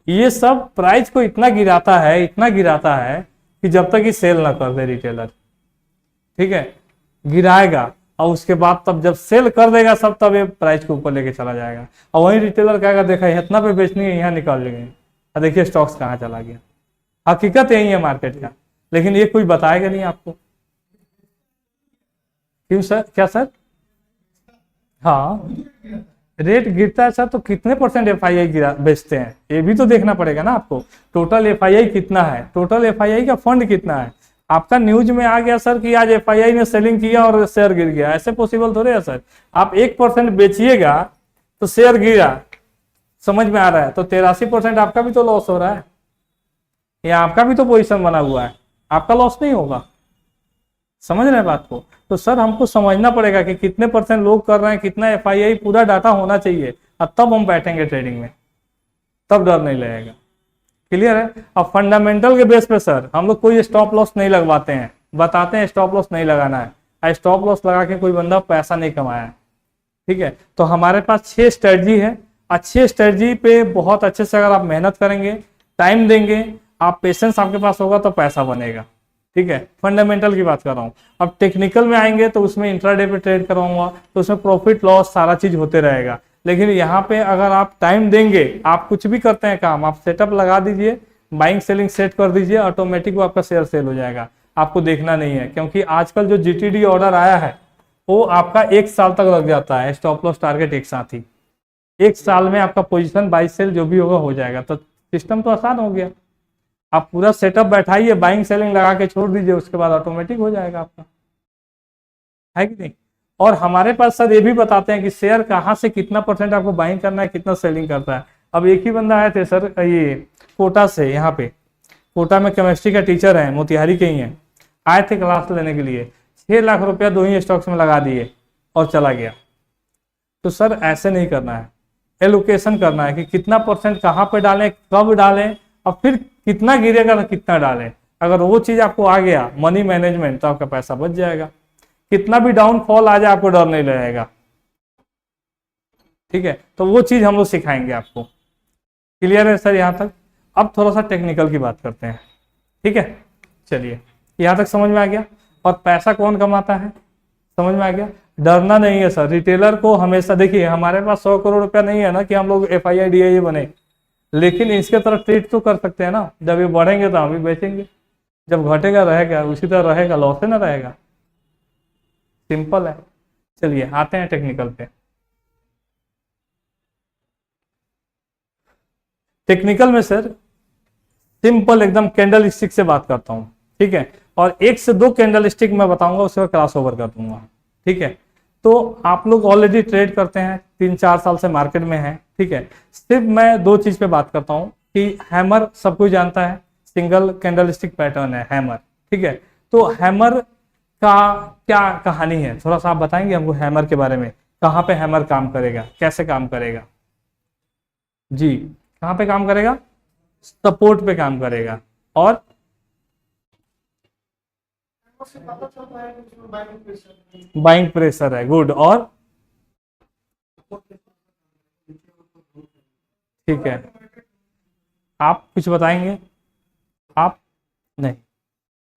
ये सब प्राइस को इतना गिराता है, इतना गिराता है कि जब तक ये सेल ना कर दे रिटेलर, ठीक है, गिराएगा। और उसके बाद तब जब सेल कर देगा सब, तब ये प्राइस को ऊपर लेके चला जाएगा। और वही रिटेलर कहेगा देखा इतना पे बेचनी है, यहाँ निकाल लेंगे, और देखिए स्टॉक्स कहाँ चला गया। हकीकत यही है मार्केट का, लेकिन ये कोई बताएगा नहीं आपको। क्यों सर? क्या सर? हाँ रेट गिरता है सर तो कितने परसेंट एफआईआई गिरा बेचते हैं, ये भी तो देखना पड़ेगा ना आपको। टोटल एफआईआई कितना है, टोटल एफआईआई का फंड कितना है। आपका न्यूज में आ गया सर कि आज एफआईआई ने सेलिंग किया और शेयर गिर गया, ऐसे पॉसिबल थोड़े है सर। आप 1% बेचिएगा तो शेयर गिरा, समझ में आ रहा है, तो 83% आपका भी तो लॉस हो रहा है, या आपका भी तो पोजीशन बना हुआ है, आपका लॉस नहीं होगा। समझ रहे हैं बात को। तो सर हमको समझना पड़ेगा कि कितने परसेंट लोग कर रहे हैं, कितना एफआईआई, पूरा डाटा होना चाहिए, और तब हम बैठेंगे ट्रेडिंग में, तब डर नहीं लगेगा। क्लियर है। अब फंडामेंटल के बेस पे सर हम लोग कोई स्टॉप लॉस नहीं लगवाते हैं, बताते हैं स्टॉप लॉस नहीं लगाना है। स्टॉप लॉस लगा के कोई बंदा पैसा नहीं कमाया है, ठीक है। तो हमारे पास 6 स्ट्रेटजी है। अच्छे स्ट्रेटजी पे बहुत अच्छे से अगर आप मेहनत करेंगे, टाइम देंगे, आप पेशेंस आपके पास होगा तो पैसा बनेगा, ठीक है। फंडामेंटल की बात कर रहा हूँ। अब टेक्निकल में आएंगे तो उसमें इंट्राडे पे ट्रेड कराऊंगा, तो उसमें प्रॉफिट लॉस सारा चीज होते रहेगा। लेकिन यहाँ पे अगर आप टाइम देंगे, आप कुछ भी करते हैं काम, आप सेटअप लगा दीजिए, बाइंग सेलिंग सेट कर दीजिए, ऑटोमेटिक वो आपका शेयर सेल हो जाएगा, आपको देखना नहीं है। क्योंकि आजकल जो जीटीडी ऑर्डर आया है वो आपका 1 साल तक लग जाता है, स्टॉप लॉस टारगेट एक साथ ही। 1 साल में आपका पोजीशन बाई सेल जो भी होगा हो जाएगा। तो सिस्टम तो आसान हो गया। आप पूरा सेटअप बैठाइए, बाइंग सेलिंग लगा के छोड़ दीजिए, उसके बाद ऑटोमेटिक हो जाएगा आपका, है कि नहीं। और हमारे पास सर ये भी बताते हैं कि शेयर कहाँ से कितना परसेंट आपको बाइंग करना है, कितना सेलिंग करता है। अब एक ही बंदा आए थे सर, ये कोटा से, यहाँ पे कोटा में केमिस्ट्री का टीचर है, मोतिहारी के ही हैं, आए थे क्लास लेने के लिए, 6 लाख रुपया 2 ही स्टॉक्स में लगा दिए और चला गया। तो सर ऐसे नहीं करना है, एलोकेशन करना है कि कितना परसेंट कहाँ पे डालें, कब डालें, और फिर कितना गिरेगा तो कितना डालें। अगर वो चीज आपको आ गया, मनी मैनेजमेंट, तो आपका पैसा बच जाएगा। कितना भी डाउनफॉल आ जाए आपको डर नहीं लगेगा, ठीक है। तो वो चीज हम लोग सिखाएंगे आपको। क्लियर है सर यहाँ तक। अब थोड़ा सा टेक्निकल की बात करते हैं, ठीक है। चलिए, यहाँ तक समझ में आ गया। और पैसा कौन कमाता है, समझ में आ गया। डरना नहीं है सर। रिटेलर को हमेशा, देखिए हमारे पास 100 करोड़ रुपया नहीं है ना कि हम लोग FII DIA बने, लेकिन इसके तरफ ट्रीट तो कर सकते हैं ना। जब ये बढ़ेंगे तो हम भी बेचेंगे, जब घटेगा रहेगा, उसी तरह रहेगा, लॉस है ना रहेगा। सिंपल है। चलिए आते हैं टेक्निकल पे। टेक्निकल में सर सिंपल एकदम कैंडल स्टिक से बात करता हूं, ठीक है। और 1 से 2 कैंडल स्टिक मैं बताऊंगा, उसके बाद क्रॉस ओवर कर दूंगा, ठीक है। तो आप लोग ऑलरेडी ट्रेड करते हैं, 3-4 साल से मार्केट में हैं, ठीक है। सिर्फ मैं 2 चीज पे बात करता हूं कि हैमर सब कोई जानता है, सिंगल कैंडल स्टिक पैटर्न है हैमर, ठीक है। तो हैमर का क्या कहानी है, थोड़ा सा आप बताएंगे हमको हैमर के बारे में। कहाँ पे हैमर काम करेगा, कैसे काम करेगा जी, कहाँ पे काम करेगा, सपोर्ट पे काम करेगा। और उससे पता चलता है कि उसमें बाइंग प्रेशर बाइंग प्रेशर है, गुड। और ठीक है, आप कुछ बताएंगे, आप नहीं,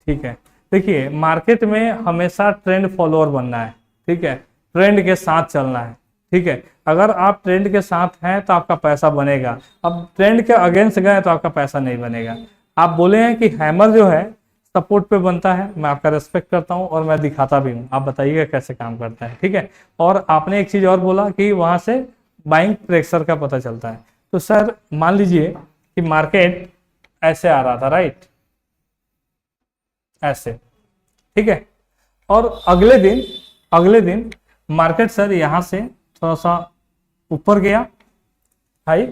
ठीक है। देखिए मार्केट में हमेशा ट्रेंड फॉलोअर बनना है, ठीक है, ट्रेंड के साथ चलना है, ठीक है। अगर आप ट्रेंड के साथ हैं तो आपका पैसा बनेगा, अब ट्रेंड के अगेंस्ट गए तो आपका पैसा नहीं बनेगा। आप बोले हैं कि हैमर जो है सपोर्ट पे बनता है, मैं आपका रेस्पेक्ट करता हूं और मैं दिखाता भी हूं, आप बताइएगा कैसे काम करता है, ठीक है। और आपने एक चीज और बोला कि वहां से बाइंग प्रेशर का पता चलता है। तो सर मान लीजिए कि मार्केट ऐसे आ रहा था, राइट, ऐसे, ठीक है। और अगले दिन मार्केट सर यहां से थोड़ा सा ऊपर गया हाई,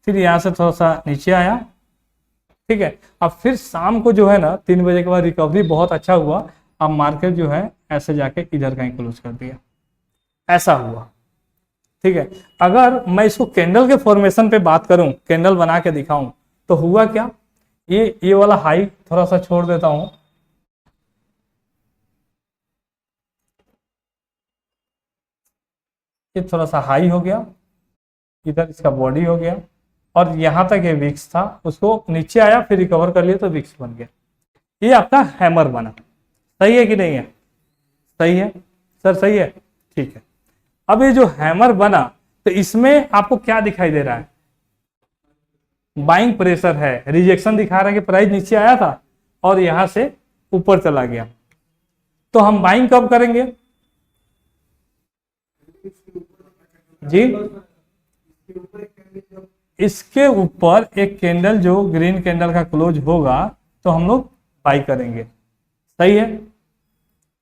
फिर यहां से थोड़ा सा नीचे आया, ठीक है। अब फिर शाम को जो है ना 3 बजे के बाद रिकवरी बहुत अच्छा हुआ, अब मार्केट जो है ऐसे जाके इधर कहीं क्लोज कर दिया, ऐसा हुआ, ठीक है। अगर मैं इसको कैंडल के फॉर्मेशन पे बात करूं, कैंडल बना के दिखाऊं, तो हुआ क्या, ये वाला हाई थोड़ा सा छोड़ देता हूं, ये थोड़ा सा हाई हो गया, इधर इसका बॉडी हो गया, और यहां तक ये विक्स था, उसको नीचे आया फिर रिकवर कर लिया तो विक्स बन गया, ये आपका हैमर बना। सही है कि नहीं है, सही है सर, सही है, ठीक है। अब ये जो हैमर बना तो इसमें आपको क्या दिखाई दे रहा है, बाइंग प्रेशर है, रिजेक्शन दिखा रहा है कि प्राइस नीचे आया था और यहां से ऊपर चला गया। तो हम बाइंग कब करेंगे, जी, इसके ऊपर एक कैंडल जो ग्रीन कैंडल का क्लोज होगा तो हम लोग बाई करेंगे। सही है,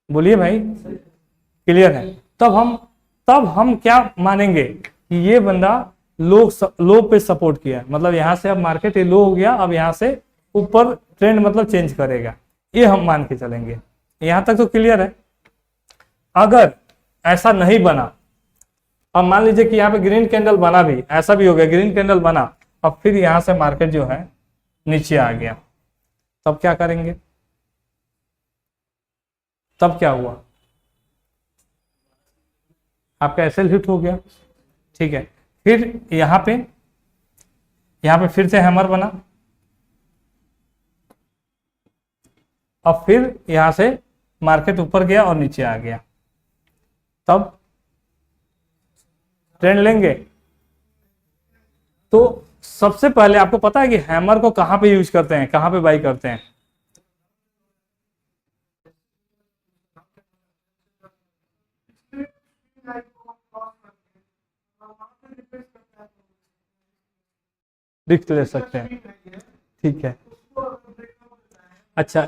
बोलिए भाई, क्लियर है। तब हम क्या मानेंगे कि ये बंदा लो पे सपोर्ट किया, मतलब यहां से अब मार्केट लो हो गया, अब यहां से ऊपर ट्रेंड मतलब चेंज करेगा, ये हम मान के चलेंगे। यहां तक तो क्लियर है। अगर ऐसा नहीं बना, अब मान लीजिए कि यहाँ पे ग्रीन कैंडल बना, भी ऐसा भी हो गया, ग्रीन कैंडल बना, अब फिर यहां से मार्केट जो है नीचे आ गया, तब क्या करेंगे? तब क्या हुआ? आपका एसएल हिट हो गया, ठीक है। फिर यहां पे फिर से हैमर बना, अब फिर यहां से मार्केट ऊपर गया और नीचे आ गया, तब ट्रेंड लेंगे। तो सबसे पहले आपको पता है कि हैमर को कहां पे यूज करते हैं, कहां पे बाई करते हैं? रिस्क ले सकते हैं, ठीक है। अच्छा,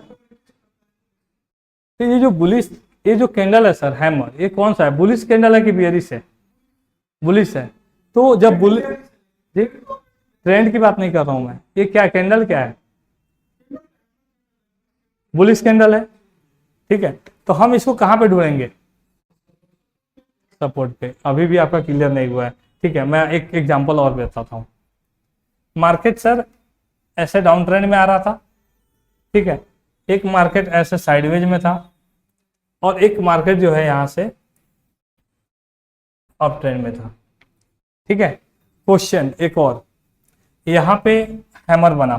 तो ये जो बुलिश, ये जो कैंडल है सर हैमर, ये कौन सा है, बुलिश कैंडल है कि बियरिश है? बुलिश है। तो जब जी, ट्रेंड की बात नहीं कर रहा हूं मैं, ये क्या कैंडल क्या है? बुलिश कैंडल है, ठीक है। तो हम इसको कहां पे ढूंढेंगे? सपोर्ट पे। अभी भी आपका क्लियर नहीं हुआ है, ठीक है। मैं एक एग्जांपल और बताता हूं। मार्केट सर ऐसे डाउन ट्रेंड में आ रहा था, ठीक है, एक मार्केट ऐसे साइडवेज में था, और एक मार्केट जो है यहां से अप ट्रेंड में था, ठीक है। क्वेश्चन एक और, यहां पे हैमर बना,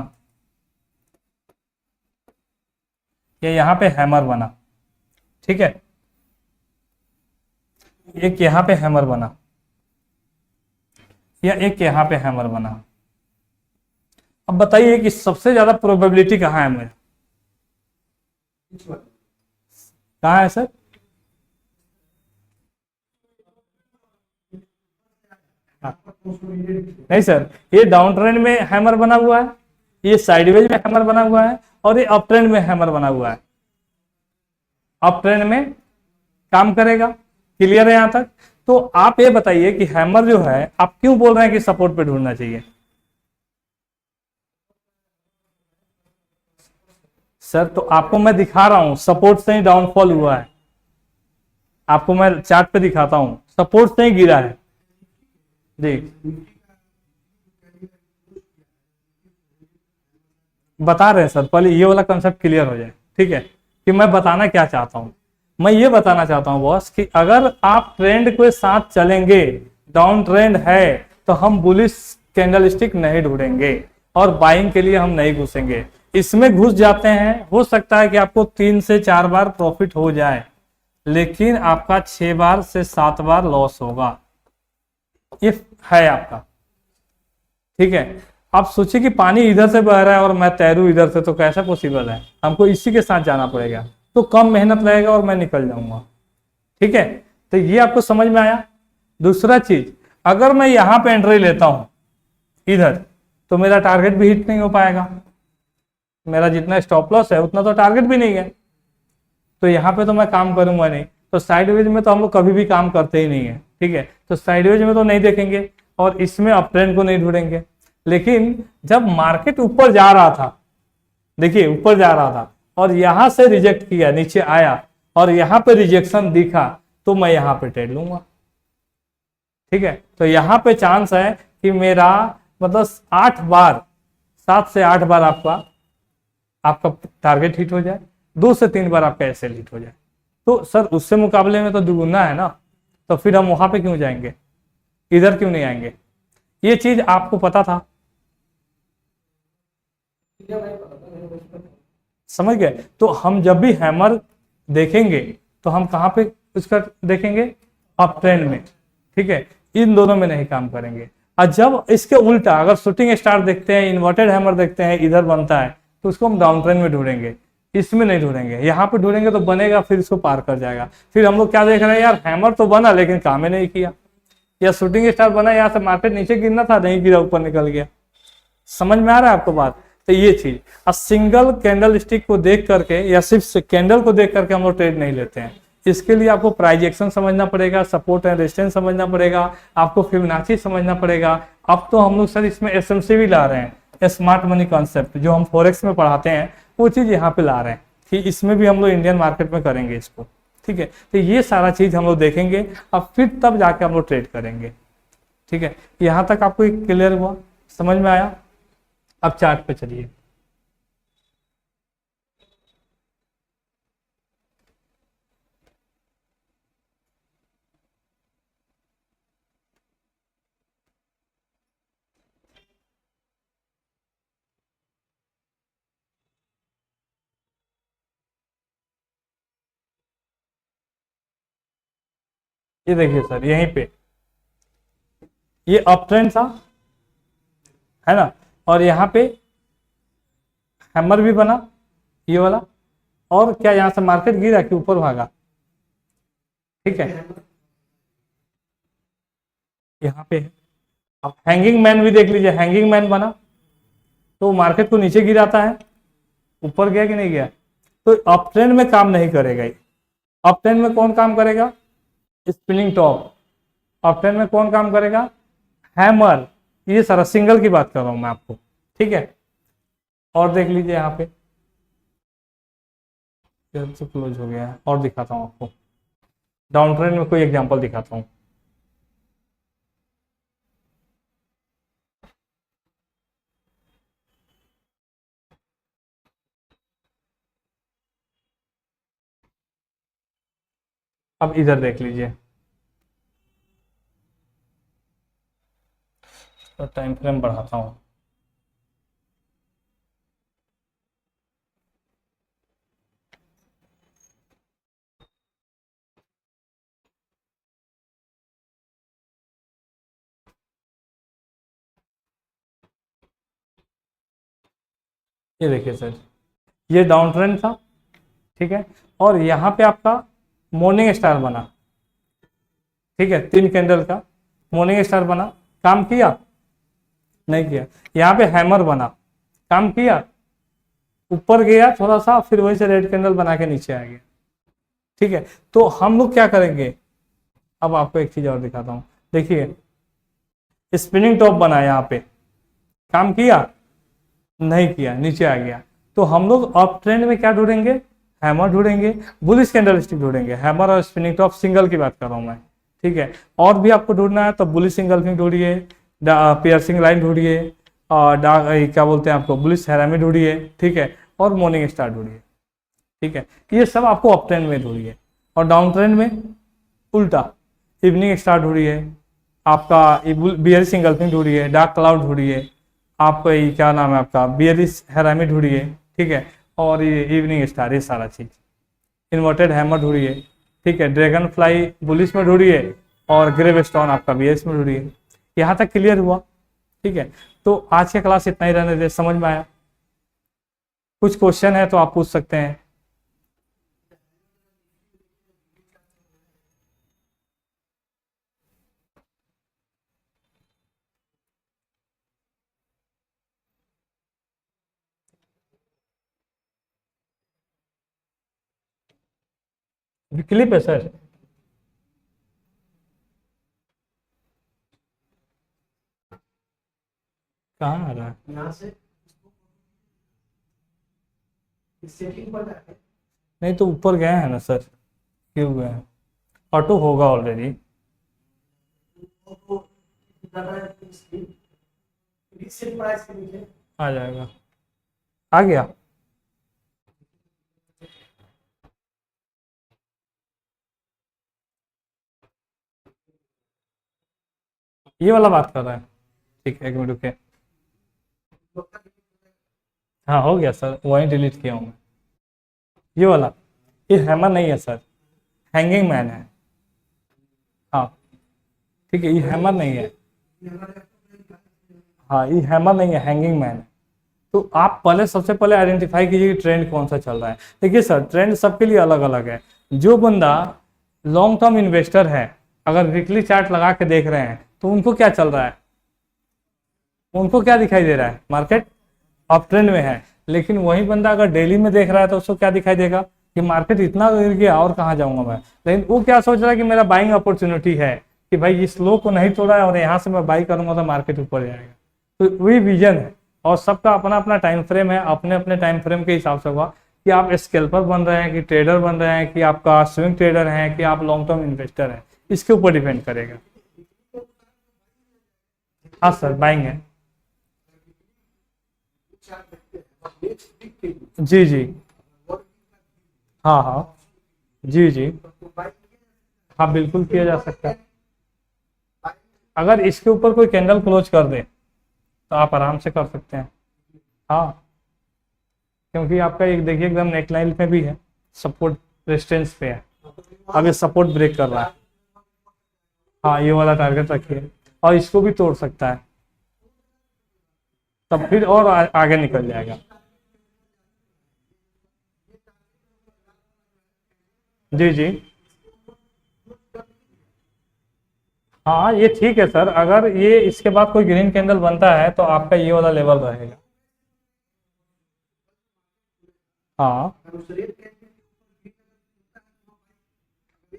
ये यहां पे हैमर बना, ठीक है, एक यहां पे हैमर बना, या एक यहां पे हैमर बना। अब बताइए कि सबसे ज्यादा प्रोबेबिलिटी कहां है मेरा? कहां है सर? नहीं सर, ये डाउन ट्रेंड में हैमर बना हुआ है, ये साइडवेज में हैमर बना हुआ है, और ये अप ट्रेंड में हैमर बना हुआ है। अप ट्रेंड में काम करेगा, क्लियर है यहां तक? तो आप ये बताइए कि हैमर जो है, आप क्यों बोल रहे हैं कि सपोर्ट पे ढूंढना चाहिए? सर तो आपको मैं दिखा रहा हूं सपोर्ट से ही डाउनफॉल हुआ है, आपको मैं चार्ट पे दिखाता हूं, सपोर्ट से ही गिरा है। जी, बता रहे हैं सर, पहले ये वाला कंसेप्ट क्लियर हो जाए, ठीक है, कि मैं बताना क्या चाहता हूं। मैं ये बताना चाहता हूं बॉस कि अगर आप ट्रेंड के साथ चलेंगे, डाउन ट्रेंड है, तो हम बुलिश कैंडलस्टिक नहीं ढूंढेंगे और बाइंग के लिए हम नहीं घुसेंगे। इसमें घुस जाते हैं, हो सकता है कि आपको 3 से 4 बार प्रॉफिट हो जाए, लेकिन आपका 6 बार से 7 बार लॉस होगा, ये है आपका, ठीक है। आप सोचिए कि पानी इधर से बह रहा है और मैं तैरूं इधर से, तो कैसा पॉसिबल है? हमको इसी के साथ जाना पड़ेगा, तो कम मेहनत लगेगा और मैं निकल जाऊंगा, ठीक है। तो ये आपको समझ में आया। दूसरा चीज, अगर मैं यहां पे एंट्री लेता हूं इधर, तो मेरा टारगेट भी हिट नहीं हो पाएगा, मेरा जितना स्टॉप लॉस है उतना तो टारगेट भी नहीं है, तो यहाँ पे तो मैं काम करूंगा नहीं। तो साइडवेज में तो हम लोग कभी भी काम करते ही नहीं है, ठीक है। तो साइडवेज में तो नहीं देखेंगे, और इसमें अप ट्रेंड को नहीं ढूंढेंगे। लेकिन जब मार्केट ऊपर जा रहा था, देखिए ऊपर जा रहा था और यहां से रिजेक्ट किया, नीचे आया और यहां पे रिजेक्शन दिखा, तो मैं यहां पे ट्रेड लूंगा, ठीक है। तो यहां पे चांस है कि मेरा मतलब 8 बार, 7 से 8 बार आपका टारगेट हिट हो जाए, 2 से 3 बार आपका एसएल हिट हो जाए। तो सर उससे मुकाबले में तो दुगुना है ना, तो फिर हम वहां पे क्यों जाएंगे, इधर क्यों नहीं आएंगे? ये चीज आपको पता था, समझ गए? तो हम जब भी हैमर देखेंगे तो हम कहां पे उसका देखेंगे? अप ट्रेंड में, ठीक है। इन दोनों में नहीं काम करेंगे। और जब इसके उल्टा अगर शूटिंग स्टार देखते हैं, इन्वर्टेड हैमर देखते हैं, इधर बनता है, तो उसको हम डाउन ट्रेंड में ढूंढेंगे, इसमें नहीं ढूंढेंगे। यहाँ पे ढूंढेंगे तो बनेगा, फिर इसको पार कर जाएगा। फिर हम लोग क्या देख रहे हैं, यार हैमर तो बना लेकिन काम ही नहीं किया, या शूटिंग स्टार बना, यहाँ से मार्केट नीचे गिरना था, नहीं गिरा, ऊपर निकल गया। समझ में आ रहा है आपको बात? तो ये चीज, अब सिंगल कैंडल स्टिक को देख करके या सिर्फ कैंडल को देख करके हम लोग ट्रेड नहीं लेते हैं। इसके लिए आपको प्राइस एक्शन समझना पड़ेगा, सपोर्ट एंड रेजिस्टेंस समझना पड़ेगा, आपको फिबोनाची समझना पड़ेगा। अब तो हम लोग सर इसमें एसएमसी भी ला रहे हैं, स्मार्ट मनी कॉन्सेप्ट जो हम फॉरेक्स में पढ़ाते हैं, वो चीज यहाँ पे ला रहे हैं कि इसमें भी हम लोग इंडियन मार्केट में करेंगे इसको। ठीक है, तो ये सारा चीज हम लोग देखेंगे, अब फिर तब जाके हम लोग ट्रेड करेंगे। ठीक है, यहाँ तक आपको क्लियर हुआ, समझ में आया? अब चार्ट पे चलिए। ये देखिए सर, यहीं पे ये अप ट्रेंड था, है ना, और यहाँ पे हैमर भी बना ये वाला, और क्या यहाँ से मार्केट गिरा कि ऊपर भागा? ठीक है, यहाँ पे अब हैंगिंग मैन भी देख लीजिए, हैंगिंग मैन बना तो मार्केट को नीचे गिराता है, ऊपर गया कि नहीं गया? तो अप ट्रेंड में काम नहीं करेगा ये। अप ट्रेंड में कौन काम करेगा? Spinning top. अप ट्रेंड में कौन काम करेगा? हैमर। ये सारा सिंगल की बात कर रहा हूं मैं आपको। ठीक है, और देख लीजिए यहाँ पे तो क्लोज हो गया है, और दिखाता हूँ आपको डाउन ट्रेंड में कोई एग्जांपल दिखाता हूँ। अब इधर देख लीजिए, तो टाइम फ्रेम बढ़ाता हूँ। ये देखिए सर, ये डाउन ट्रेंड था, ठीक है, और यहाँ पे आपका मॉर्निंग स्टार बना। ठीक है, 3 कैंडल का मॉर्निंग स्टार बना, काम किया? नहीं किया। यहाँ पे हैमर बना, काम किया? ऊपर गया थोड़ा सा, फिर वहीं से रेड कैंडल बना के नीचे आ गया। ठीक है, तो हम लोग क्या करेंगे, अब आपको एक चीज और दिखाता हूं। देखिए, स्पिनिंग टॉप बना, यहाँ पे काम किया? नहीं किया, नीचे आ गया। तो हम लोग अप ट्रेंड में क्या ढूंढेंगे? हैमर ढूंढेंगे, बुलिश कैंडल स्टिक ढूंढेंगे। हैमर और स्पिनिंग टॉप सिंगल की बात कर रहा हूं मैं। ठीक है, और भी आपको ढूंढना है तो बुलिश सिंगल ढूंढिए, पियर्सिंग लाइन ढूंढिए, और क्या बोलते हैं आपको, बुलिश हैरामी ढूंढिए। ठीक है, और मॉर्निंग स्टार ढूंढिए। ठीक है, ये सब आपको अप ट्रेंड में ढूंढिए, और डाउन ट्रेंड में उल्टा इवनिंग स्टार ढूंढिए, आपका बियर सिंगल्फिंग ढूंढिए, डार्क क्लाउड ढूंढिए, आपका ये क्या नाम है आपका, बियरिस हैरामी ढूंढिए। ठीक है, और ये इवनिंग स्टार, ये सारा चीज, इन्वर्टेड हैमर ढूंढिए। ठीक है, ड्रैगन फ्लाई बुलिश में ढूंढिए, और ग्रेव स्टोन आपका बियरिस में ढूंढिए। यहाँ तक क्लियर हुआ? ठीक है, तो आज का क्लास इतना ही रहने दे। समझ में आया? कुछ क्वेश्चन है तो आप पूछ सकते हैं। क्लिप है सर? कहाँ आ रहा है? यहाँ से सेटिंग पर जाके नहीं तो ऊपर गए हैं ना सर, क्यों गए हैं? ऑटो होगा ऑलरेडी। रीसेल प्राइस के नीचे आ जाएगा, आ गया। ये वाला बात कर रहा है? ठीक है, 1 मिनट रुके। हाँ हो गया सर, वहीं डिलीट किया हूँ मैं। ये वाला, ये हैमर नहीं है सर, हैंगिंग मैन है। हाँ ठीक है, ये हैमर नहीं है। हाँ, ये हैमर नहीं है, हैंगिंग मैन है। तो आप पहले, सबसे पहले आइडेंटिफाई कीजिए कि ट्रेंड कौन सा चल रहा है। देखिए सर, ट्रेंड सबके लिए अलग अलग है। जो बंदा लॉन्ग टर्म इन्वेस्टर है अगर वीकली चार्ट लगा के देख रहे हैं तो उनको क्या चल रहा है, उनको क्या दिखाई दे रहा है, मार्केट अप ट्रेंड में है। लेकिन वही बंदा अगर डेली में देख रहा है तो उसको क्या दिखाई देगा कि मार्केट इतना गिर गया और कहाँ जाऊंगा मैं। लेकिन वो क्या सोच रहा है कि मेरा बाइंग अपॉर्चुनिटी है, कि भाई इस लो को नहीं तोड़ा है और यहाँ से मैं बाई करूंगा तो मार्केट ऊपर जाएगा। तो वही विजन है, और सबका अपना अपना टाइम फ्रेम है, अपने अपने टाइम फ्रेम के हिसाब से होगा कि आप स्कैल्पर बन रहे हैं, कि ट्रेडर बन रहे हैं, कि आपका स्विंग ट्रेडर हैं, कि आप लॉन्ग टर्म इन्वेस्टर हैं, इसके ऊपर डिपेंड करेगा। हाँ सर, बाइंग है। जी जी, हाँ हाँ, जी जी, हाँ बिल्कुल किया जा सकता है। अगर इसके ऊपर कोई कैंडल क्लोज कर दे तो आप आराम से कर सकते हैं। हाँ, क्योंकि आपका एक देखिए एकदम नेकलाइन पे भी है, सपोर्ट रेजिस्टेंस पे है, अब ये सपोर्ट ब्रेक कर रहा है। हाँ, ये वाला टारगेट रखिए, और इसको भी तोड़ सकता है, तब फिर और आगे निकल जाएगा। जी जी, हाँ ये ठीक है सर, अगर ये इसके बाद कोई ग्रीन कैंडल बनता है तो आपका ये वाला लेवल रहेगा। हाँ,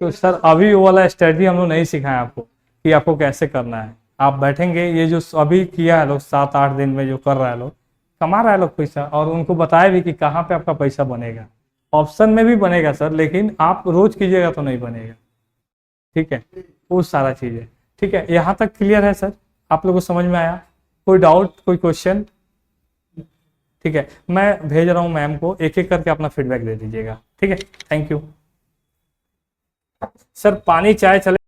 तो सर अभी वो वाला स्ट्रेटजी हम लोग नहीं सिखाए आपको कि आपको कैसे करना है। आप बैठेंगे, ये जो अभी किया है लोग 7-8 दिन में जो कर रहा है लोग, कमा रहा है लोग पैसा, और उनको बताया भी कि कहाँ पे आपका पैसा बनेगा। ऑप्शन में भी बनेगा सर, लेकिन आप रोज कीजिएगा तो नहीं बनेगा। ठीक है, वो सारा चीज़ है। ठीक है, यहाँ तक क्लियर है सर, आप लोगों को समझ में आया? कोई डाउट, कोई क्वेश्चन? ठीक है, मैं भेज रहा हूँ मैम को, एक एक करके अपना फीडबैक दे दीजिएगा। ठीक है, थैंक यू सर। पानी चाय चले।